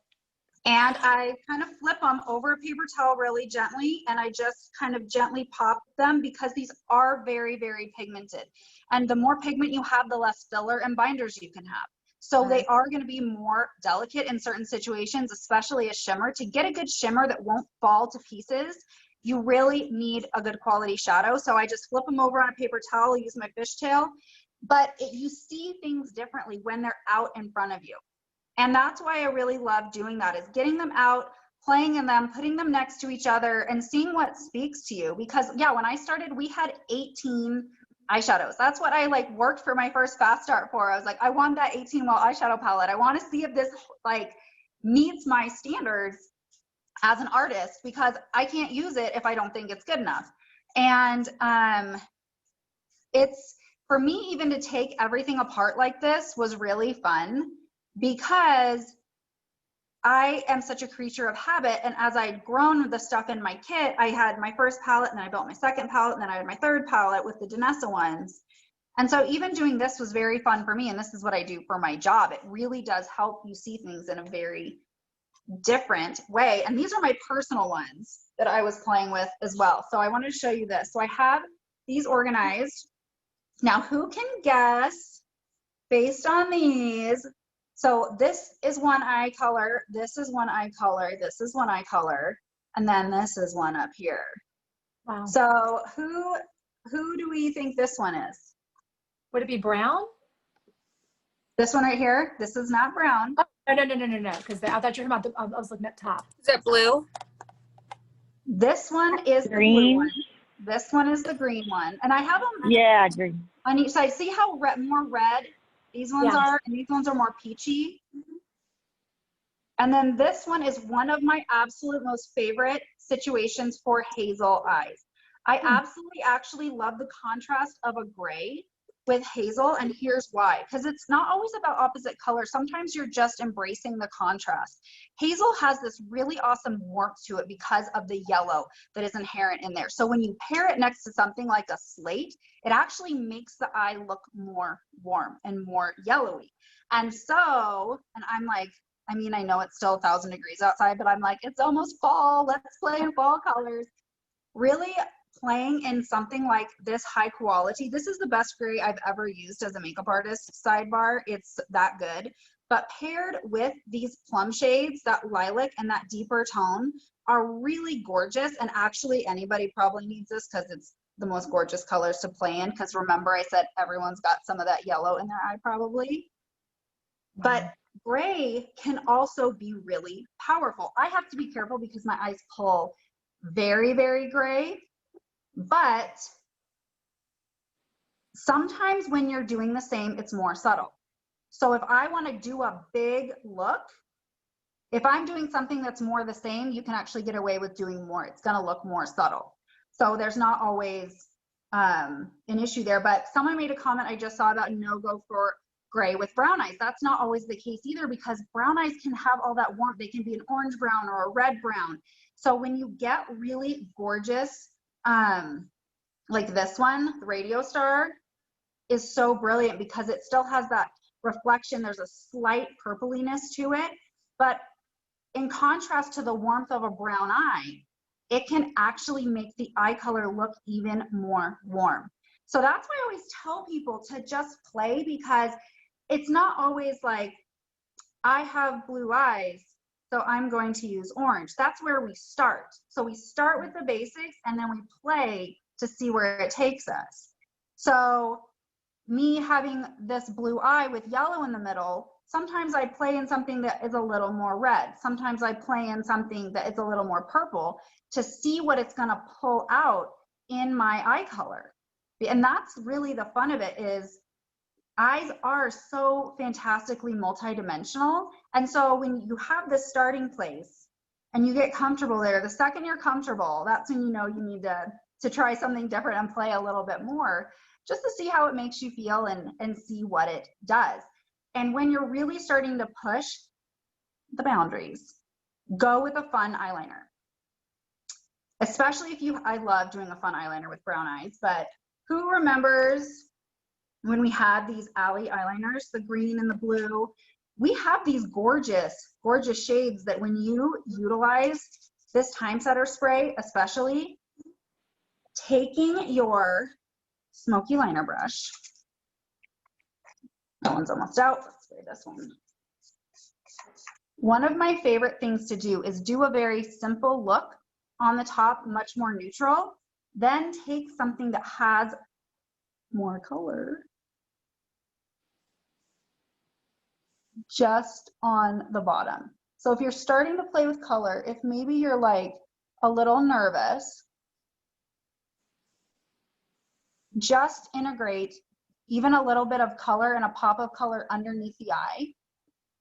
And I kind of flip them over a paper towel really gently, and I just kind of gently pop them because these are very, very pigmented. And the more pigment you have, the less filler and binders you can have. So they are going to be more delicate in certain situations, especially a shimmer. To get a good shimmer that won't fall to pieces, you really need a good quality shadow. So I just flip them over on a paper towel, use my fishtail, but you see things differently when they're out in front of you. And that's why I really love doing that, is getting them out, playing in them, putting them next to each other, and seeing what speaks to you. Because yeah, when I started, we had 18 eyeshadows. That's what I like worked for my first fast start for. I was like, I want that 18 well eyeshadow palette. I want to see if this like meets my standards as an artist, because I can't use it if I don't think it's good enough. And it's, for me, even to take everything apart like this was really fun, because I am such a creature of habit. And as I'd grown the stuff in my kit, I had my first palette, and then I built my second palette, and then I had my third palette with the Danessa ones. And so even doing this was very fun for me. And this is what I do for my job. It really does help you see things in a very different way. And these are my personal ones that I was playing with as well. So I wanted to show you this. So I have these organized. Now, who can guess based on these? So this is one eye color, this is one eye color, this is one eye color, and then this is one up here. Wow. So who do we think this one is? Would it be brown? This one right here? This is not brown. Oh, no, because I thought you were talking about I was looking up top. Is it blue? This one is the blue one. This one is the green one. And I have them green. on each side. See how more red these ones are, and these ones are more peachy. And then this one is one of my absolute most favorite situations for Hazel Eyes. I absolutely actually love the contrast of a gray with hazel, and here's why. Because it's not always about opposite colors. Sometimes you're just embracing the contrast. Hazel has this really awesome warmth to it because of the yellow that is inherent in there. So when you pair it next to something like a slate, it actually makes the eye look more warm and more yellowy. And so, and I'm like, I mean, I know it's still 1,000 degrees outside, but I'm like, it's almost fall. Let's play in fall colors. Really playing in something like this high quality. This is the best gray I've ever used as a makeup artist, sidebar. It's that good. But paired with these plum shades, that lilac and that deeper tone are really gorgeous. And actually anybody probably needs this because it's the most gorgeous colors to play in. Because remember, I said everyone's got some of that yellow in their eye probably. But gray can also be really powerful. I have to be careful because my eyes pull very, very gray. But sometimes when you're doing the same, it's more subtle. So if I want to do a big look, if I'm doing something that's more the same, you can actually get away with doing more. It's going to look more subtle. So there's not always an issue there. But someone made a comment I just saw about no go for gray with brown eyes. That's not always the case either, because brown eyes can have all that warmth. They can be an orange brown or a red brown. So when you get really gorgeous, like this one, the Radio Star, is so brilliant because it still has that reflection. There's a slight purpliness to it, but in contrast to the warmth of a brown eye, it can actually make the eye color look even more warm. So that's why I always tell people to just play, because it's not always like, I have blue eyes, so I'm going to use orange. That's where we start. So we start with the basics and then we play to see where it takes us. So me having this blue eye with yellow in the middle, sometimes I play in something that is a little more red. Sometimes I play in something that is a little more purple to see what it's gonna pull out in my eye color. And that's really the fun of it, is eyes are so fantastically multidimensional. And so when you have this starting place and you get comfortable there, the second you're comfortable, that's when you know you need to try something different and play a little bit more, just to see how it makes you feel and see what it does. And when you're really starting to push the boundaries, go with a fun eyeliner. Especially if I love doing a fun eyeliner with brown eyes, but who remembers when we had these alley eyeliners, the green and the blue? we have these gorgeous, gorgeous shades that when you utilize this time setter spray, especially taking your smoky liner brush, that one's almost out, let's spray this one. One of my favorite things to do is do a very simple look on the top, much more neutral, then take something that has more color just on the bottom. So if you're starting to play with color, if maybe you're like a little nervous, just integrate even a little bit of color and a pop of color underneath the eye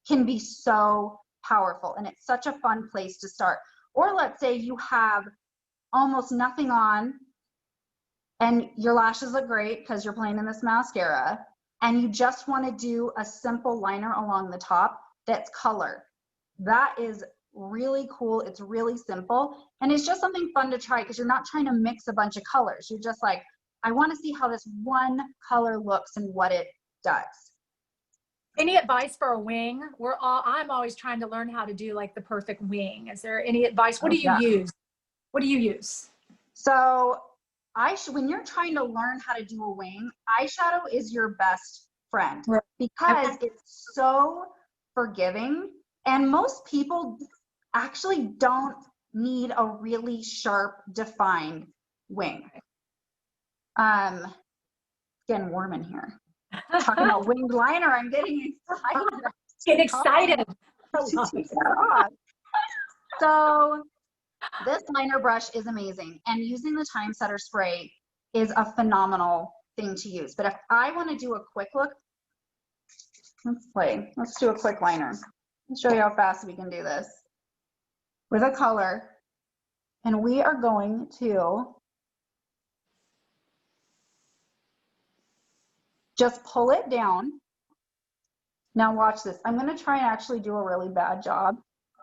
can be so powerful, and it's such a fun place to start. Or let's say you have almost nothing on and your lashes look great because you're playing in this mascara, and you just want to do a simple liner along the top that's color. That is really cool. It's really simple, and it's just something fun to try because you're not trying to mix a bunch of colors. You're just like, I want to see how this one color looks and what it does. Any advice for a wing? I'm always trying to learn how to do like the perfect wing. Is there any advice? What do you use? What do you use? So when you're trying to learn how to do a wing, eyeshadow is your best friend because it's so forgiving, and most people actually don't need a really sharp, defined wing. Getting warm in here. Talking about winged liner, I'm getting excited. Get excited. So this liner brush is amazing, and using the time setter spray is a phenomenal thing to use. But if I want to do a quick look, let's do a quick liner. I'll show you how fast we can do this with a color. And we are going to just pull it down. Now watch this. I'm going to try and actually do a really bad job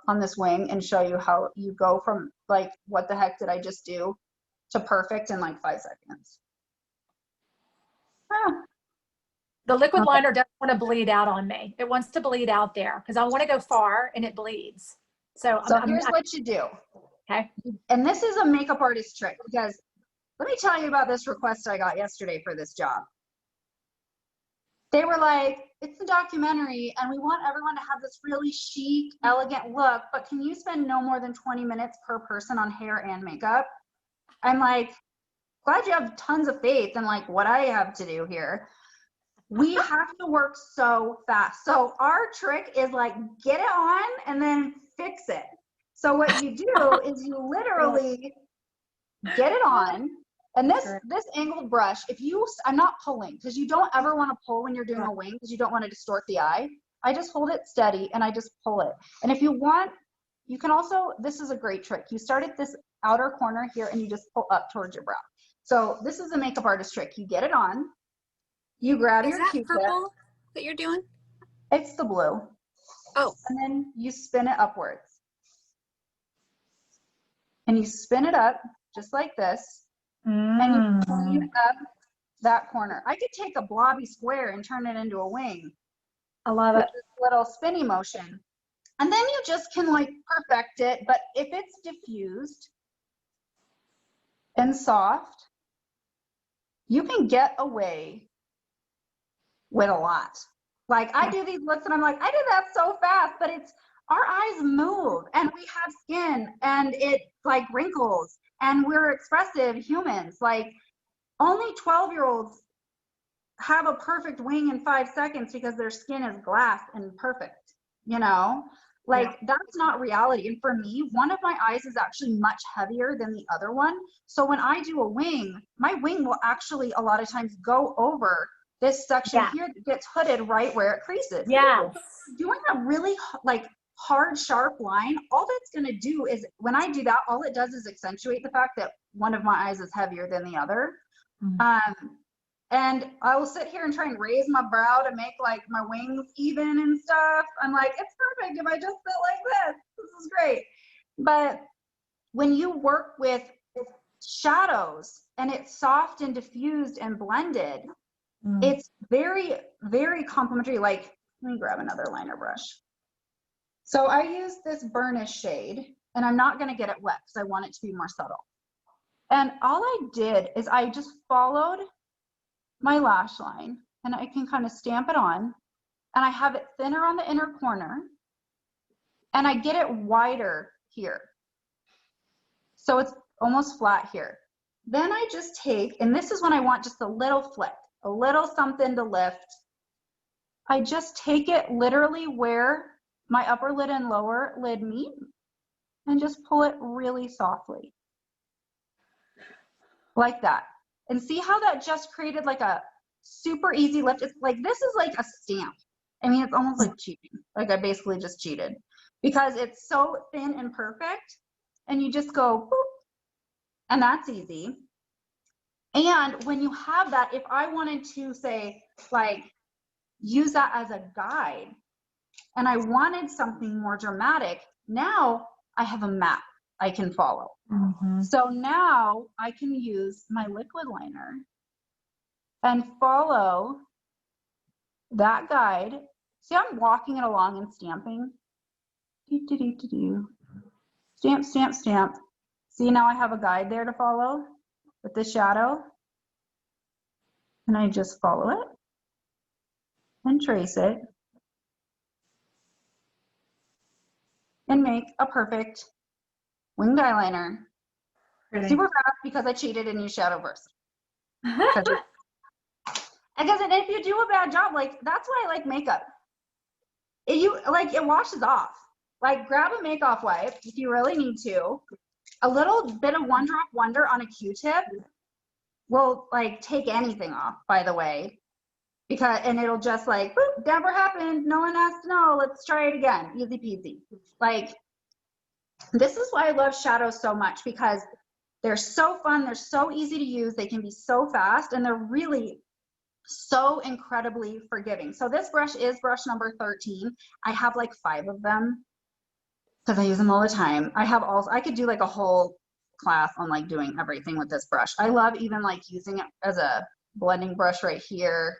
on this wing and show you how you go from like, what the heck did I just do, to perfect in like 5 seconds. The liquid liner doesn't want to bleed out on me. It wants to bleed out there because I want to go far and it bleeds. So here's what you do. Okay. And this is a makeup artist trick, because let me tell you about this request I got yesterday for this job. They were like, it's a documentary and we want everyone to have this really chic, elegant look, but can you spend no more than 20 minutes per person on hair and makeup? I'm like, glad you have tons of faith in like what I have to do here. We have to work so fast. So our trick is like, get it on and then fix it. So what you do is you literally get it on. And this angled brush, I'm not pulling, because you don't ever want to pull when you're doing a wing, because you don't want to distort the eye. I just hold it steady and I just pull it. And if you want, you can also, this is a great trick. You start at this outer corner here and you just pull up towards your brow. So this is a makeup artist trick. You get it on, you grab your Q-tip. Is that purple that you're doing? It's the blue. Oh. And then you spin it upwards. And you spin it up just like this. And you clean up that corner. I could take a blobby square and turn it into a wing. I love it. Little spinny motion. And then you just can like perfect it. But if it's diffused and soft, you can get away with a lot. Like I do these looks and I'm like, I did that so fast, but it's, our eyes move and we have skin and it like wrinkles. And we're expressive humans. Like only 12-year-olds have a perfect wing in 5 seconds because their skin is glass and perfect, you know? Like that's not reality. And for me, one of my eyes is actually much heavier than the other one. So when I do a wing, my wing will actually a lot of times go over this section here that gets hooded right where it creases. Yeah. Doing a really like hard, sharp line, all that's going to do is when I do that, all it does is accentuate the fact that one of my eyes is heavier than the other. And I will sit here and try and raise my brow to make like my wings even and stuff. I'm like, it's perfect if I just sit like this. This is great. But when you work with shadows and it's soft and diffused and blended, it's very, very complimentary. Like Let me grab another liner brush. So I use this burnish shade, and I'm not gonna get it wet because I want it to be more subtle. And all I did is I just followed my lash line, and I can kind of stamp it on, and I have it thinner on the inner corner, and I get it wider here. So it's almost flat here. Then I just take, and this is when I want just a little flick, a little something to lift. I just take it literally where my upper lid and lower lid meet and just pull it really softly. Like that. And see how that just created like a super easy lift? It's like, this is like a stamp. I mean, it's almost like cheating. Like I basically just cheated because it's so thin and perfect. And you just go, boop, and that's easy. And when you have that, if I wanted to say, like, use that as a guide, and I wanted something more dramatic, now I have a map I can follow. So now I can use my liquid liner and follow that guide. See, I'm walking it along and stamping. Stamp, stamp, stamp. See, now I have a guide there to follow with the shadow. And I just follow it and trace it and make a perfect winged eyeliner. Really? Super fast because I cheated and used shadow first. Because if you do a bad job, like, that's why I like makeup. It washes off. Like, grab a makeup wipe if you really need to. A little bit of One Drop Wonder on a Q-tip will like take anything off, by the way, and it'll just like, boop, never happened. No one has to know. Let's try it again. Easy peasy. Like, this is why I love shadows so much, because they're so fun. They're so easy to use. They can be so fast, and they're really so incredibly forgiving. So this brush is brush number 13. I have like 5 of them because I use them all the time. I could do like a whole class on like doing everything with this brush. I love even like using it as a blending brush right here.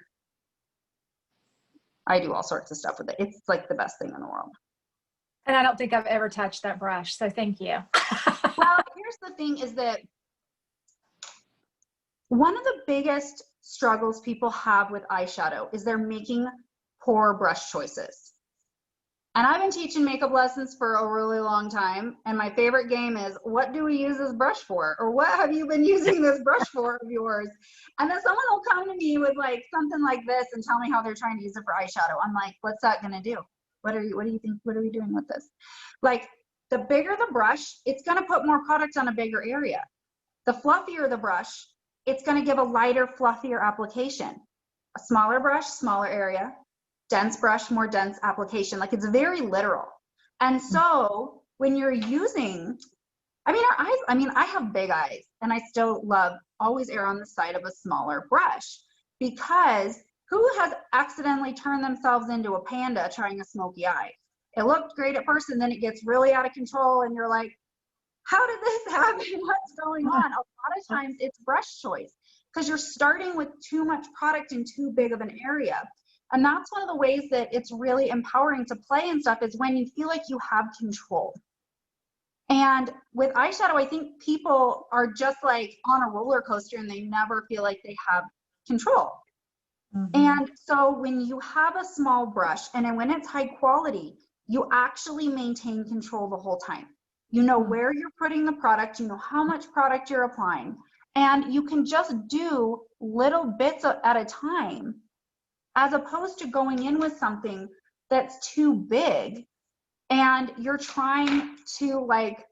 I do all sorts of stuff with it. It's like the best thing in the world. And I don't think I've ever touched that brush, so thank you. Well, here's the thing is that one of the biggest struggles people have with eyeshadow is they're making poor brush choices. And I've been teaching makeup lessons for a really long time, and my favorite game is, what do we use this brush for? Or what have you been using this brush for of yours? And then someone will come to me with like something like this and tell me how they're trying to use it for eyeshadow. I'm like, what's that gonna do? What do you think, what are we doing with this? Like, the bigger the brush, it's gonna put more product on a bigger area. The fluffier the brush, it's gonna give a lighter, fluffier application. A smaller brush, smaller area. Dense brush, more dense application. Like, it's very literal. And so when you're using, our eyes, I have big eyes, and I still always err on the side of a smaller brush, because who has accidentally turned themselves into a panda trying a smoky eye? It looked great at first, and then it gets really out of control, and you're like, how did this happen? What's going on? A lot of times it's brush choice, because you're starting with too much product in too big of an area. And that's one of the ways that it's really empowering to play and stuff, is when you feel like you have control. And with eyeshadow, I think people are just like on a roller coaster and they never feel like they have control. And so when you have a small brush, and then when it's high quality, you actually maintain control the whole time. You know where you're putting the product, you know how much product you're applying, and you can just do little bits at a time, as opposed to going in with something that's too big and you're trying to like,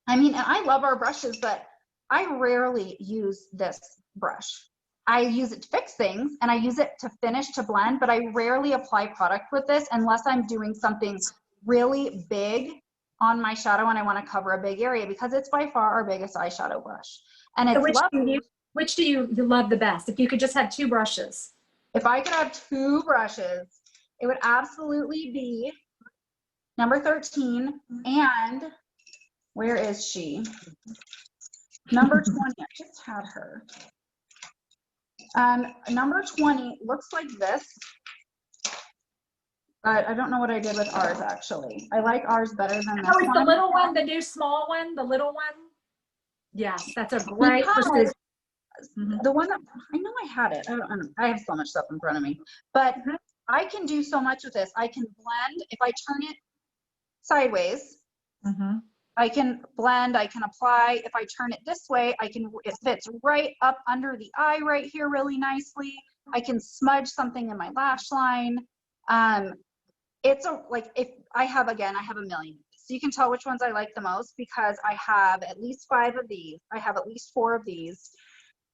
and I love our brushes, but I rarely use this brush. I use it to fix things, and I use it to finish, to blend, but I rarely apply product with this unless I'm doing something really big on my shadow and I want to cover a big area, because it's by far our biggest eyeshadow brush. And it's which do you love the best? If you could just have 2 brushes. If I could have 2 brushes, it would absolutely be number 13, and where is she? Number 20, I just had her. Number 20 looks like this. but I don't know what I did with ours actually. I like ours better than this Oh, it's the one. little one, the new small one, the little one. Yes, that's a great Because precision. the one that I know I had it. I don't, I have so much stuff in front of me, but I can do so much with this. I can blend if I turn it sideways. I can blend, I can apply. If I turn it this way, it fits right up under the eye right here really nicely. I can smudge something in my lash line. It's like if I have a million. So you can tell which ones I like the most because I have at least 5 of these. I have at least 4 of these.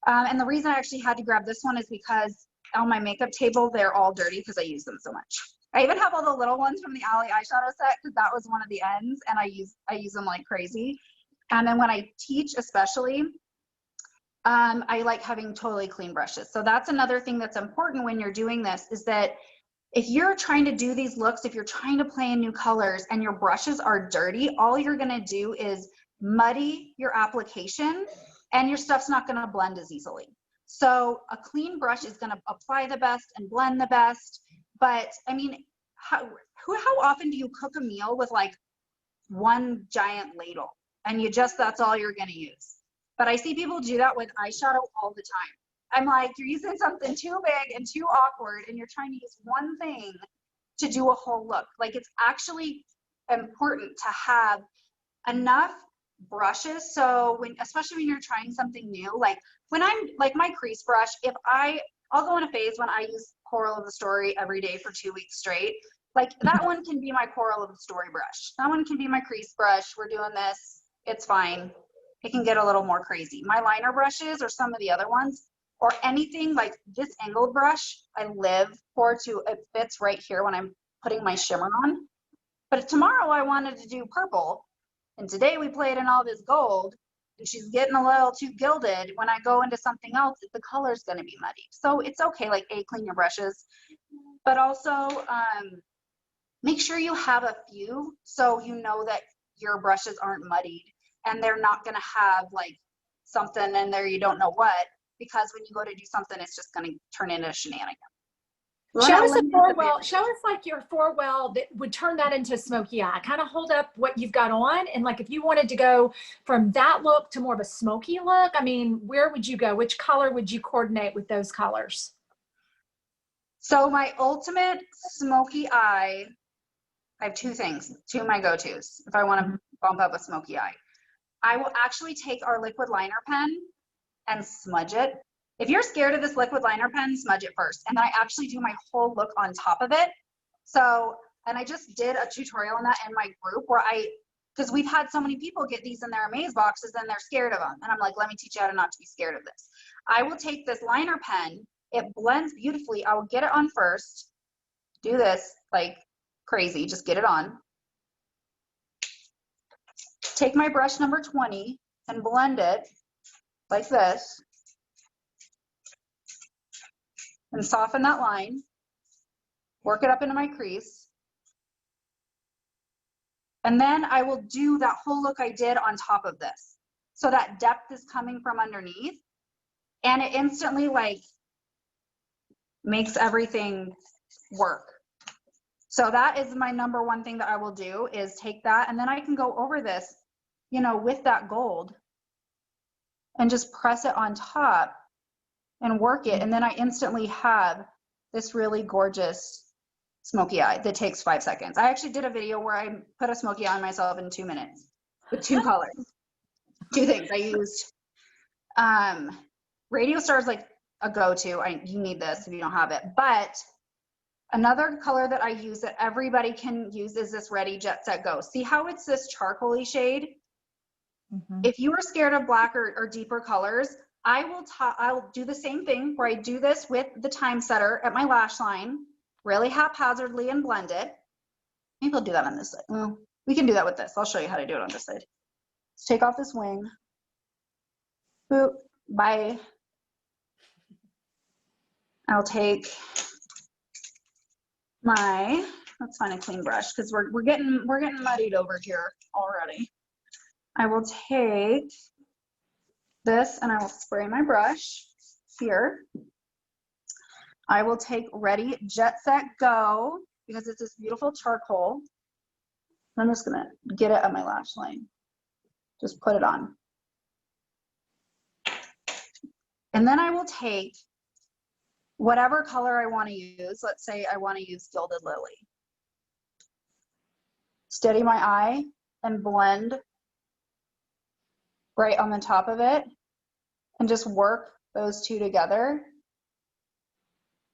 And the reason I actually had to grab this one is because on my makeup table, they're all dirty because I use them so much. I even have all the little ones from the Alley eyeshadow set because that was one of the ends, and I use them like crazy. And then when I teach, especially, I like having totally clean brushes. So that's another thing that's important when you're doing this is that if you're trying to do these looks, if you're trying to play in new colors and your brushes are dirty, all you're gonna do is muddy your application and your stuff's not gonna blend as easily. So a clean brush is gonna apply the best and blend the best. But I mean, how often do you cook a meal with like one giant ladle and that's all you're gonna use? But I see people do that with eyeshadow all the time. I'm like, you're using something too big and too awkward and you're trying to use one thing to do a whole look. Like it's actually important to have enough brushes. So especially when you're trying something new, like when I'm like my crease brush, I'll go in a phase when I use Coral of the Story every day for 2 weeks straight. Like that one can be my Coral of the Story brush. That one can be my crease brush. We're doing this. It's fine. It can get a little more crazy. My liner brushes or some of the other ones or anything like this angled brush, I live for it fits right here when I'm putting my shimmer on. But tomorrow I wanted to do purple and today we played in all this gold and she's getting a little too gilded. When I go into something else, the color's gonna be muddy. So it's okay, like clean your brushes, but also make sure you have a few so you know that your brushes aren't muddied and they're not gonna have like something in there you don't know what, because when you go to do something, it's just gonna turn into a shenanigan. Show us a 4-well. Show us like your 4-well that would turn that into Smoky Eye. Kind of hold up what you've got on, and like if you wanted to go from that look to more of a smoky look, I mean, where would you go? Which color would you coordinate with those colors? So my ultimate Smoky Eye, I have 2 things, 2 of my go-tos if I want to bump up a Smoky Eye. I will actually take our liquid liner pen and smudge it. If you're scared of this liquid liner pen, smudge it first. And then I actually do my whole look on top of it. So, and I just did a tutorial on that in my group where because we've had so many people get these in their Amaze boxes and they're scared of them. And I'm like, let me teach you how to not to be scared of this. I will take this liner pen. It blends beautifully. I will get it on first. Do this like crazy. Just get it on. Take my brush number 20 and blend it like this. And soften that line, work it up into my crease. And then I will do that whole look I did on top of this. So that depth is coming from underneath and it instantly like makes everything work. So that is my number 1 thing that I will do is take that and then I can go over this, you know, with that gold and just press it on top and work it, and then I instantly have this really gorgeous Smoky Eye that takes 5 seconds. I actually did a video where I put a Smoky Eye on myself in 2 minutes with 2 colors. 2 things. I used Radio Star is like a go-to. You need this if you don't have it. But another color that I use that everybody can use is this Ready Jet Set Go. See how it's this charcoaly shade? If you are scared of black or deeper colors, I'll do the same thing where I do this with the time setter at my lash line, really haphazardly and blend it. Maybe I'll do that on this side. Well, we can do that with this. I'll show you how to do it on this side. Let's take off this wing. Boop, bye. I'll take let's find a clean brush because we're getting muddied over here already. I will take this and I will spray my brush here. I will take Ready Jet Set Go because it's this beautiful charcoal. I'm just gonna get it at my lash line. Just put it on. And then I will take whatever color I want to use. Let's say I want to use Gilded Lily. Steady my eye and blend right on the top of it and just work those two together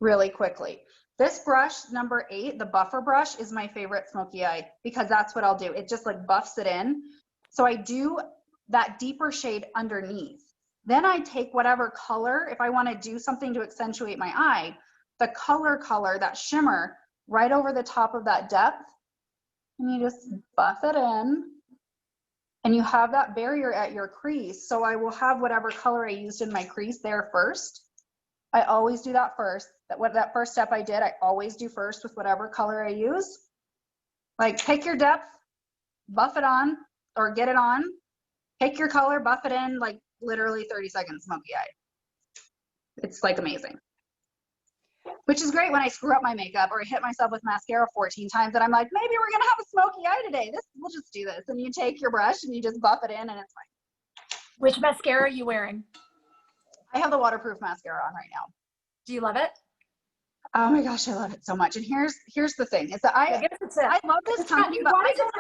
really quickly. This brush, number 8, the buffer brush, is my favorite Smoky Eye because that's what I'll do. It just like buffs it in. So I do that deeper shade underneath. Then I take whatever color, if I want to do something to accentuate my eye, the color, that shimmer right over the top of that depth, and you just buff it in, and you have that barrier at your crease. So I will have whatever color I used in my crease there first. I always do that first. That first step I did, I always do first with whatever color I use. Like pick your depth, buff it on, or get it on. Pick your color, buff it in, like literally 30 seconds, Smoky Eye. It's like amazing. Which is great when I screw up my makeup or I hit myself with mascara 14 times and I'm like, maybe we're gonna have a smoky eye today. We'll just do this. And you take your brush and you just buff it in and it's fine. Which mascara are you wearing? I have the waterproof mascara on right now. Do you love it? Oh my gosh, I love it so much. And here's the thing, is that I love this company, but why does it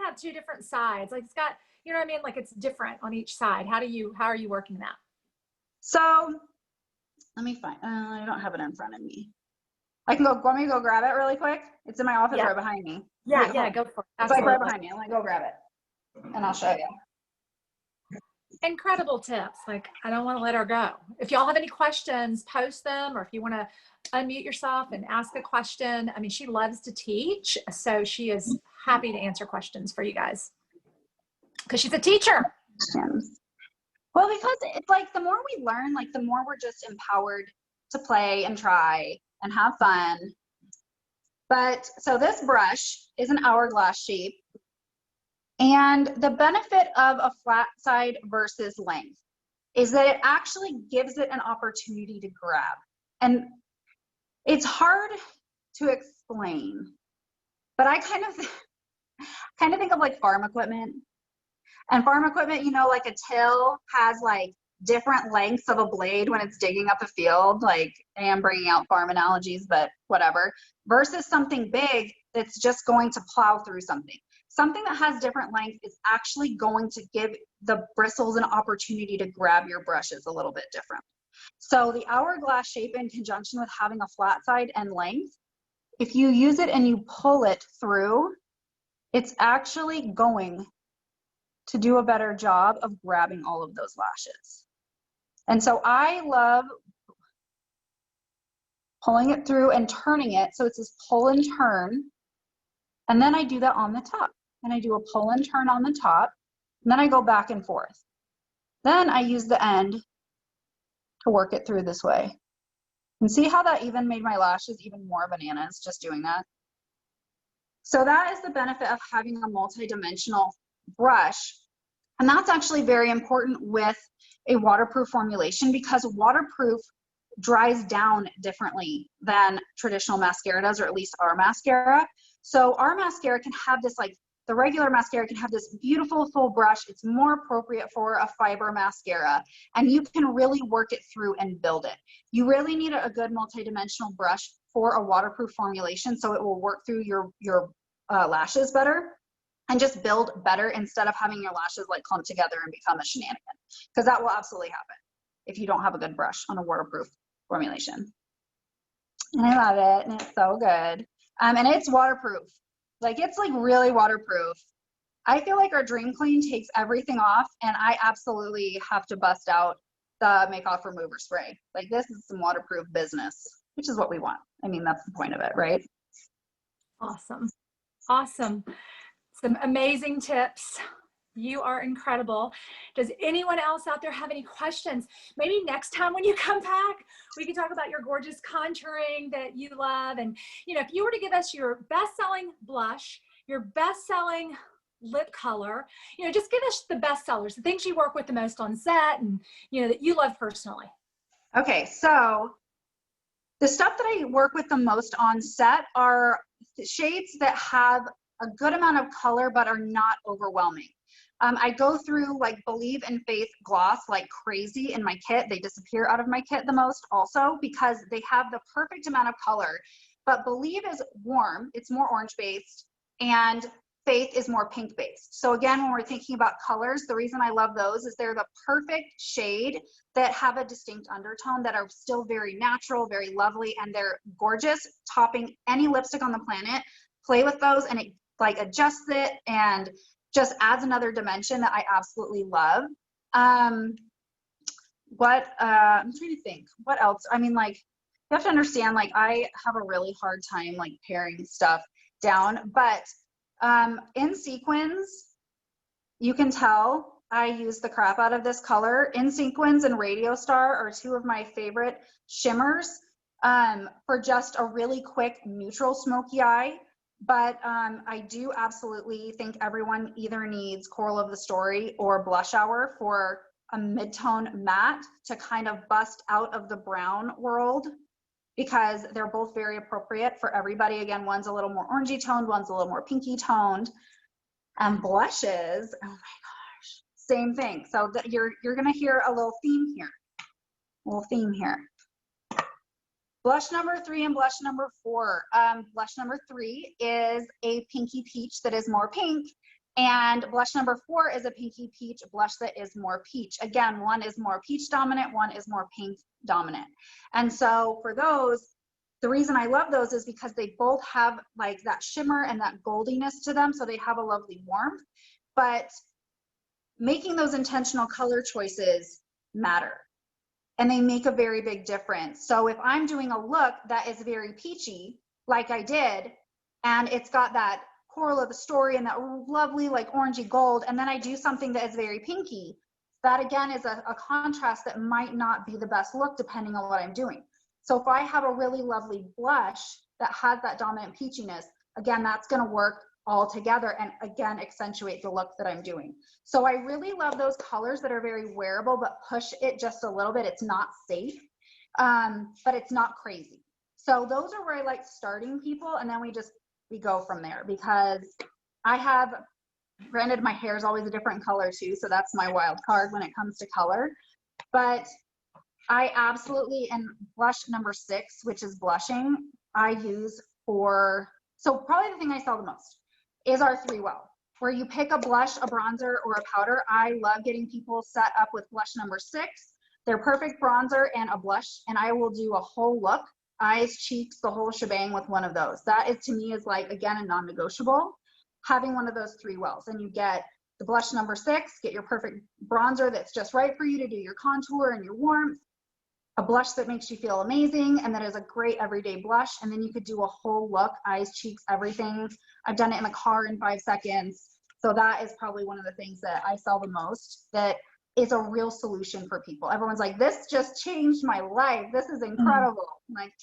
have two different sides? Like it's got, you know what I mean? Like it's different on each side. How are you working that? So let me find, I don't have it in front of me. I can go, want me to go grab it really quick? It's in my office right behind me. Yeah, go for it. It's like right behind me. I'm gonna go grab it and I'll show you. Incredible tips. Like, I don't want to let her go. If y'all have any questions, post them, or if you want to unmute yourself and ask a question. I mean, she loves to teach, so she is happy to answer questions for you guys because she's a teacher. Well, because it's like the more we learn, like the more we're just empowered to play and try and have fun. But so this brush is an hourglass shape. And the benefit of a flat side versus length is that it actually gives it an opportunity to grab. And it's hard to explain, but I kind of think of like farm equipment. And farm equipment, you know, like a till has like different lengths of a blade when it's digging up a field. Like I am bringing out farm analogies, but whatever. Versus something big that's just going to plow through something. Something that has different length is actually going to give the bristles an opportunity to grab your brushes a little bit different. So the hourglass shape in conjunction with having a flat side and length, if you use it and you pull it through, it's actually going to do a better job of grabbing all of those lashes. And so I love pulling it through and turning it. So it's this pull and turn. And then I do that on the top. And I do a pull and turn on the top, and then I go back and forth. Then I use the end to work it through this way. And see how that even made my lashes even more bananas just doing that? So that is the benefit of having a multi-dimensional brush. And that's actually very important with a waterproof formulation because waterproof dries down differently than traditional mascara does, or at least our mascara. So our mascara can have this like, the regular mascara can have this beautiful full brush. It's more appropriate for a fiber mascara, and you can really work it through and build it. You really need a good multi-dimensional brush for a waterproof formulation so it will work through your lashes better and just build better instead of having your lashes like clump together and become a shenanigan, because that will absolutely happen if you don't have a good brush on a waterproof formulation. And I love it, and it's so good. And it's waterproof. Like, it's like really waterproof. I feel like our Dream Clean takes everything off, and I absolutely have to bust out the Make Off Remover spray. Like, this is some waterproof business, which is what we want. I mean, that's the point of it, right? Awesome. Awesome. Some amazing tips. You are incredible. Does anyone else out there have any questions? Maybe next time when you come back, we can talk about your gorgeous contouring that you love. And, you know, if you were to give us your best-selling blush, your best-selling lip color, you know, just give us the best sellers, the things you work with the most on set and, you know, that you love personally. Okay, so The stuff that I work with the most on set are shades that have a good amount of color but are not overwhelming. I go through like Believe in Faith gloss like crazy in my kit. They disappear out of my kit the most also because they have the perfect amount of color. But Believe is warm, it's more orange based, and Faith is more pink based. So again, when we're thinking about colors, the reason I love those is they're the perfect shade that have a distinct undertone that are still very natural, very lovely, and they're gorgeous, topping any lipstick on the planet. Play with those and it like adjusts it and just adds another dimension that I absolutely love. I'm trying to think, what else? I mean, like, you have to understand, like, I have a really hard time like paring stuff down, but in Sequins, you can tell I use the crap out of this color. In Sequins and Radio Star are two of my favorite shimmers for just a really quick neutral smoky eye. But I do absolutely think everyone either needs Coral of the Story or Blush Hour for a mid-tone matte to kind of bust out of the brown world, because they're both very appropriate for everybody. Again, one's a little more orangey toned, one's a little more pinky toned. And blushes, oh my gosh, same thing. So you're gonna hear a little theme here. Blush number 3 and blush number 4. Blush number 3 is a pinky peach that is more pink, and blush number 4 is a pinky peach blush that is more peach. Again, one is more peach dominant, one is more pink dominant. And so for those, the reason I love those is because they both have like that shimmer and that goldiness to them, so they have a lovely warmth, but making those intentional color choices matter. And they make a very big difference. So if I'm doing a look that is very peachy, like I did, and it's got that Coral of the Story and that lovely like orangey gold, and then I do something that is very pinky, that again is a contrast that might not be the best look depending on what I'm doing. So if I have a really lovely blush that has that dominant peachiness, again, that's gonna work all together and again accentuate the look that I'm doing. So I really love those colors that are very wearable but push it just a little bit. It's not safe, but it's not crazy. So those are where I like starting people, and then we go from there, because I have, granted my hair is always a different color too, so that's my wild card when it comes to color, but I absolutely, and blush number 6, which is blushing, I use for, so probably the thing I sell the most is our 3-well, where you pick a blush, a bronzer, or a powder. I love getting people set up with blush number 6, their perfect bronzer and a blush, and I will do a whole look, eyes, cheeks, the whole shebang with one of those. That is, to me, is like, again, a non-negotiable, having one of those 3-wells. And you get the blush number 6, get your perfect bronzer that's just right for you to do your contour and your warmth, a blush that makes you feel amazing, and that is a great everyday blush. And then you could do a whole look, eyes, cheeks, everything. I've done it in the car in 5 seconds. So that is probably one of the things that I sell the most, that is a real solution for people. Everyone's like, this just changed my life. This is incredible. I'm like,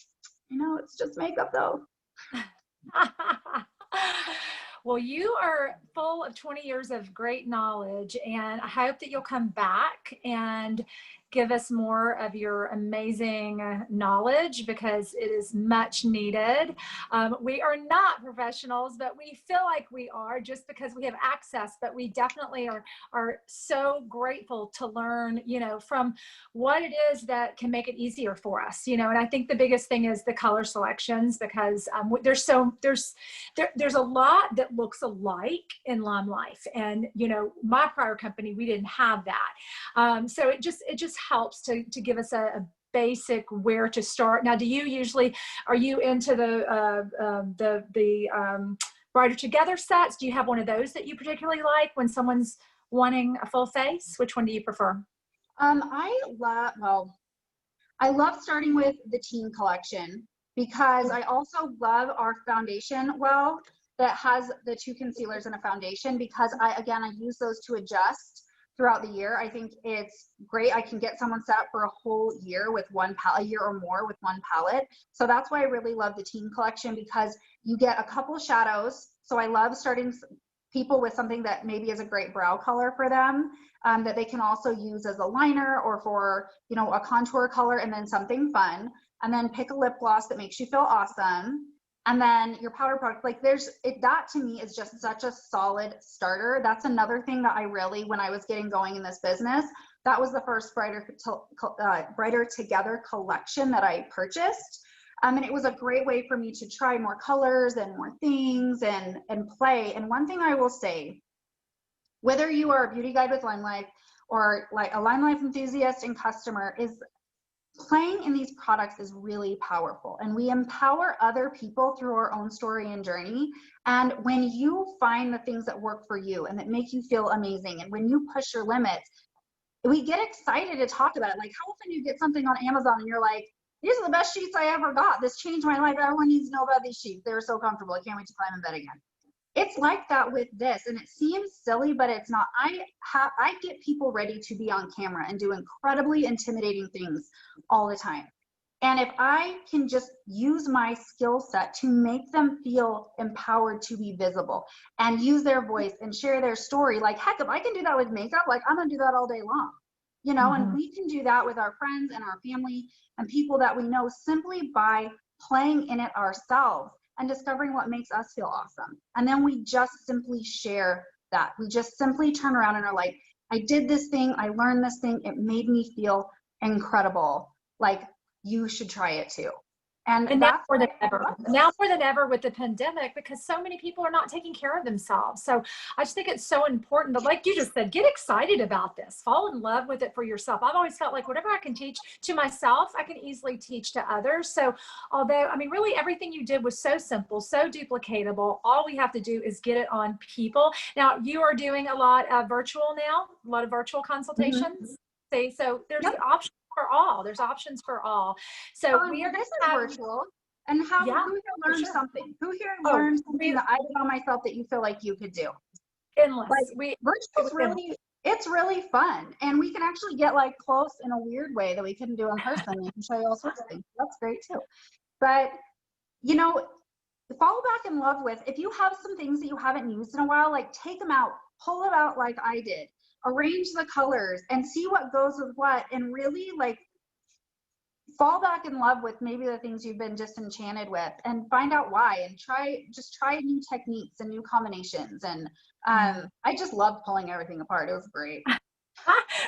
I know, it's just makeup though. Well, you are full of 20 years of great knowledge, and I hope that you'll come back and give us more of your amazing knowledge, because it is much needed. We are not professionals, but we feel like we are just because we have access, but we definitely are so grateful to learn, you know, from what it is that can make it easier for us, you know. And I think the biggest thing is the color selections, because there's a lot that looks alike in LimeLife, and you know, my prior company, we didn't have that. So it just helps to give us a basic where to start. Now, do you usually, are you into the Brighter Together sets? Do you have one of those that you particularly like when someone's wanting a full face? Which one do you prefer? I love starting with the teen collection, because I also love our foundation well that has the 2 concealers and a foundation, because I use those to adjust throughout the year. I think it's great. I can get someone set up for a whole year with one palette, a year or more with one palette. So that's why I really love the teen collection, because you get a couple shadows. So I love starting people with something that maybe is a great brow color for them. that they can also use as a liner or for, you know, a contour color, and then something fun. And then pick a lip gloss that makes you feel awesome. And then your powder product, like that to me is just such a solid starter. That's another thing that I really, when I was getting going in this business, that was the first Brighter Together collection that I purchased. And it was a great way for me to try more colors and more things and play. And one thing I will say, whether you are a beauty guide with LimeLife or like a LimeLife enthusiast and customer, is playing in these products is really powerful, and we empower other people through our own story and journey. And when you find the things that work for you and that make you feel amazing, and when you push your limits, we get excited to talk about it. Like, how often you get something on Amazon and you're like, these are the best sheets I ever got. This changed my life. Everyone needs to know about these sheets. They were so comfortable. I can't wait to climb in bed again. It's like that with this, and it seems silly, but it's not. I get people ready to be on camera and do incredibly intimidating things all the time. And if I can just use my skill set to make them feel empowered to be visible and use their voice and share their story, like, heck, if I can do that with makeup, like, I'm gonna do that all day long, you know. And we can do that with our friends and our family and people that we know simply by playing in it ourselves and discovering what makes us feel awesome. And then we just simply share that. We just simply turn around and are like, I did this thing, I learned this thing, it made me feel incredible. Like, you should try it too. And now more than ever with the pandemic, because so many people are not taking care of themselves. So I just think it's so important that, like you just said, get excited about this, fall in love with it for yourself. I've always felt like whatever I can teach to myself, I can easily teach to others. So although, I mean, really everything you did was so simple, so duplicatable, all we have to do is get it on people. Now you are doing a lot of virtual now, a lot of virtual consultations. See, so there's options for all. There's options for all. So we are this is virtual. And who here learned something? Who here learned something that I did on myself that you feel like you could do? Endless. Like, virtual is it's really fun. And we can actually get like close in a weird way that we couldn't do in person. We can show you all sorts of things. That's great too. But, you know, fall back in love with, if you have some things that you haven't used in a while, like, take them out, pull it out like I did. Arrange the colors and see what goes with what, and really like fall back in love with maybe the things you've been disenchanted with, and find out why, and try new techniques and new combinations. And I just loved pulling everything apart. It was great.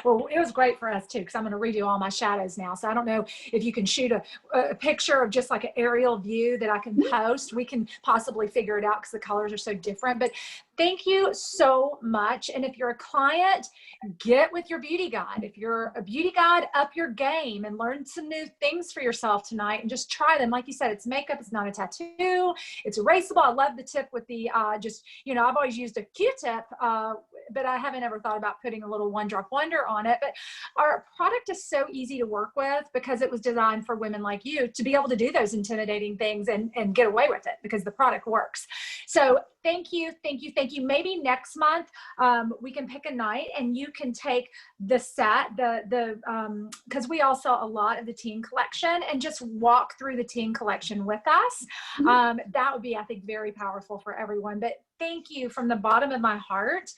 Well, it was great for us too, because I'm going to redo all my shadows now. So I don't know if you can shoot a picture of just like an aerial view that I can post. We can possibly figure it out because the colors are so different. But thank you so much. And if you're a client, get with your beauty guide. If you're a beauty guide, up your game and learn some new things for yourself tonight and just try them. Like you said, it's makeup. It's not a tattoo. It's erasable. I love the tip with the just, you know, I've always used a Q-tip, but I haven't ever thought about putting a little one drop wonder on it. But our product is so easy to work with because it was designed for women like you to be able to do those intimidating things and get away with it because the product works. So thank you, thank you, thank you. Maybe next month we can pick a night and you can take the set, because we all sell a lot of the teen collection, and just walk through the teen collection with us. That would be, I think, very powerful for everyone. But thank you from the bottom of my heart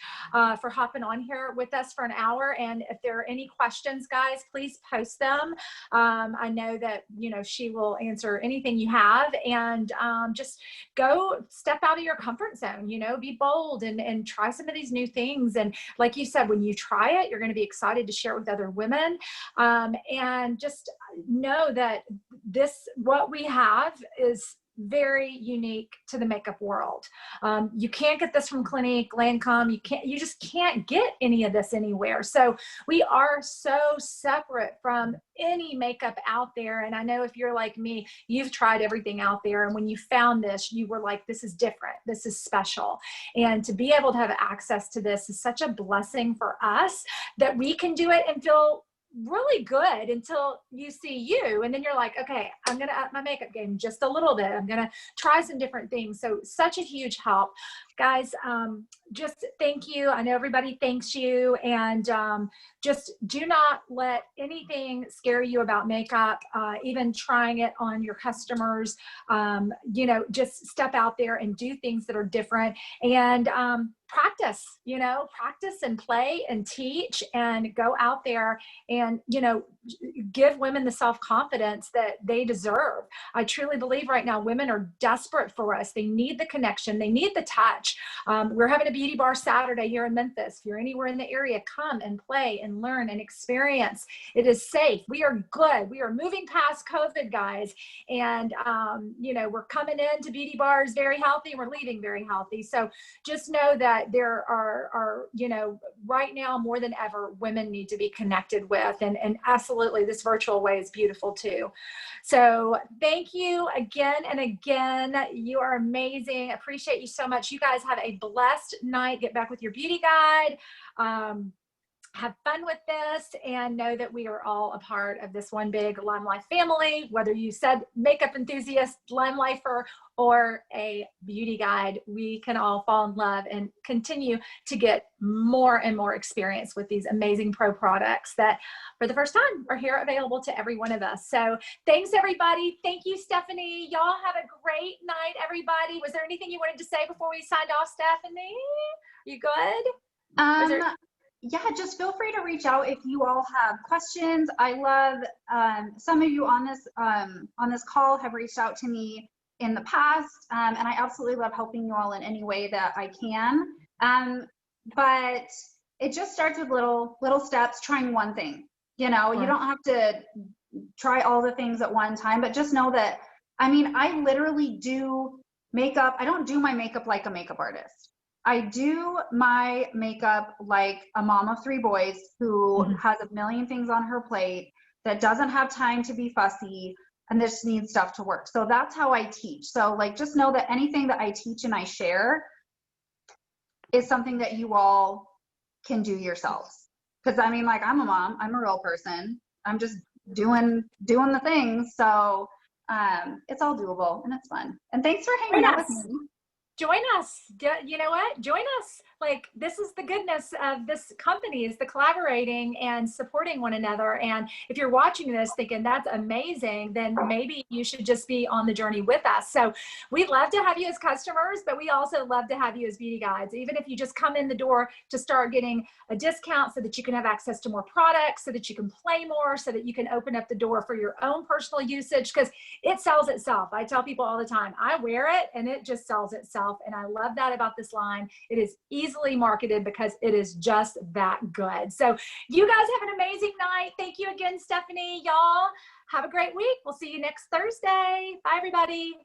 for hopping on here with us for an hour. And if there are any questions, guys, please post them. I know that, you know, she will answer anything you have, and just go step out of your comfort zone, you know, be bold and try some of these new things. And like you said, when you try it, you're going to be excited to share it with other women. And just know that what we have is very unique to the makeup world. You can't get this from Clinique, Lancome. You just can't get any of this anywhere. So we are so separate from any makeup out there. And I know if you're like me, you've tried everything out there. And when you found this, you were like, this is different. This is special. And to be able to have access to this is such a blessing for us that we can do it and feel really good until you see you, and then you're like, okay, I'm gonna up my makeup game just a little bit. I'm gonna try some different things. So such a huge help, guys, just thank you. I know everybody thanks you, and just do not let anything scare you about makeup, even trying it on your customers. You know, just step out there and do things that are different, and practice, you know, practice and play and teach, and go out there and, you know, give women the self-confidence that they deserve. I truly believe right now women are desperate for us. They need the connection. They need the touch. We're having a beauty bar Saturday here in Memphis. If you're anywhere in the area, come and play and learn and experience. It is safe. We are good. We are moving past COVID, guys. And, you know, we're coming into beauty bars very healthy, and we're leaving very healthy. So just know that there are, you know, right now more than ever, women need to be connected with, and absolutely this virtual way is beautiful too. So thank you again and again. You are amazing. Appreciate you so much. You guys have a blessed night. Get back with your beauty guide. Have fun with this, and know that we are all a part of this one big LimeLife family. Whether you said makeup enthusiast, LimeLifer, or a beauty guide, we can all fall in love and continue to get more and more experience with these amazing pro products that for the first time are here available to every one of us. So thanks everybody. Thank you, Stephanie. Y'all have a great night, everybody. Was there anything you wanted to say before we signed off, Stephanie? You good? Yeah, just feel free to reach out if you all have questions. I love some of you on this call have reached out to me in the past, and I absolutely love helping you all in any way that I can. But it just starts with little steps, trying one thing. You know, you don't have to try all the things at one time, but just know that, I mean, I literally do makeup. I don't do my makeup like a makeup artist. I do my makeup like a mom of 3 boys who has a million things on her plate, that doesn't have time to be fussy, and just needs stuff to work. So that's how I teach. So like, just know that anything that I teach and I share is something that you all can do yourselves. Because I mean, like, I'm a mom, I'm a real person. I'm just doing the things. So it's all doable and it's fun. And thanks for hanging out with me. Join us. You know what? Join us. Like, this is the goodness of this company, is the collaborating and supporting one another. And if you're watching this thinking that's amazing, then maybe you should just be on the journey with us. So we love to have you as customers, but we also love to have you as beauty guides. Even if you just come in the door to start getting a discount so that you can have access to more products, so that you can play more, so that you can open up the door for your own personal usage, because it sells itself. I tell people all the time, I wear it and it just sells itself. And I love that about this line. It is easily marketed because it is just that good. So you guys have an amazing night. Thank you again, Stephanie. Y'all have a great week. We'll see you next Thursday. Bye, everybody.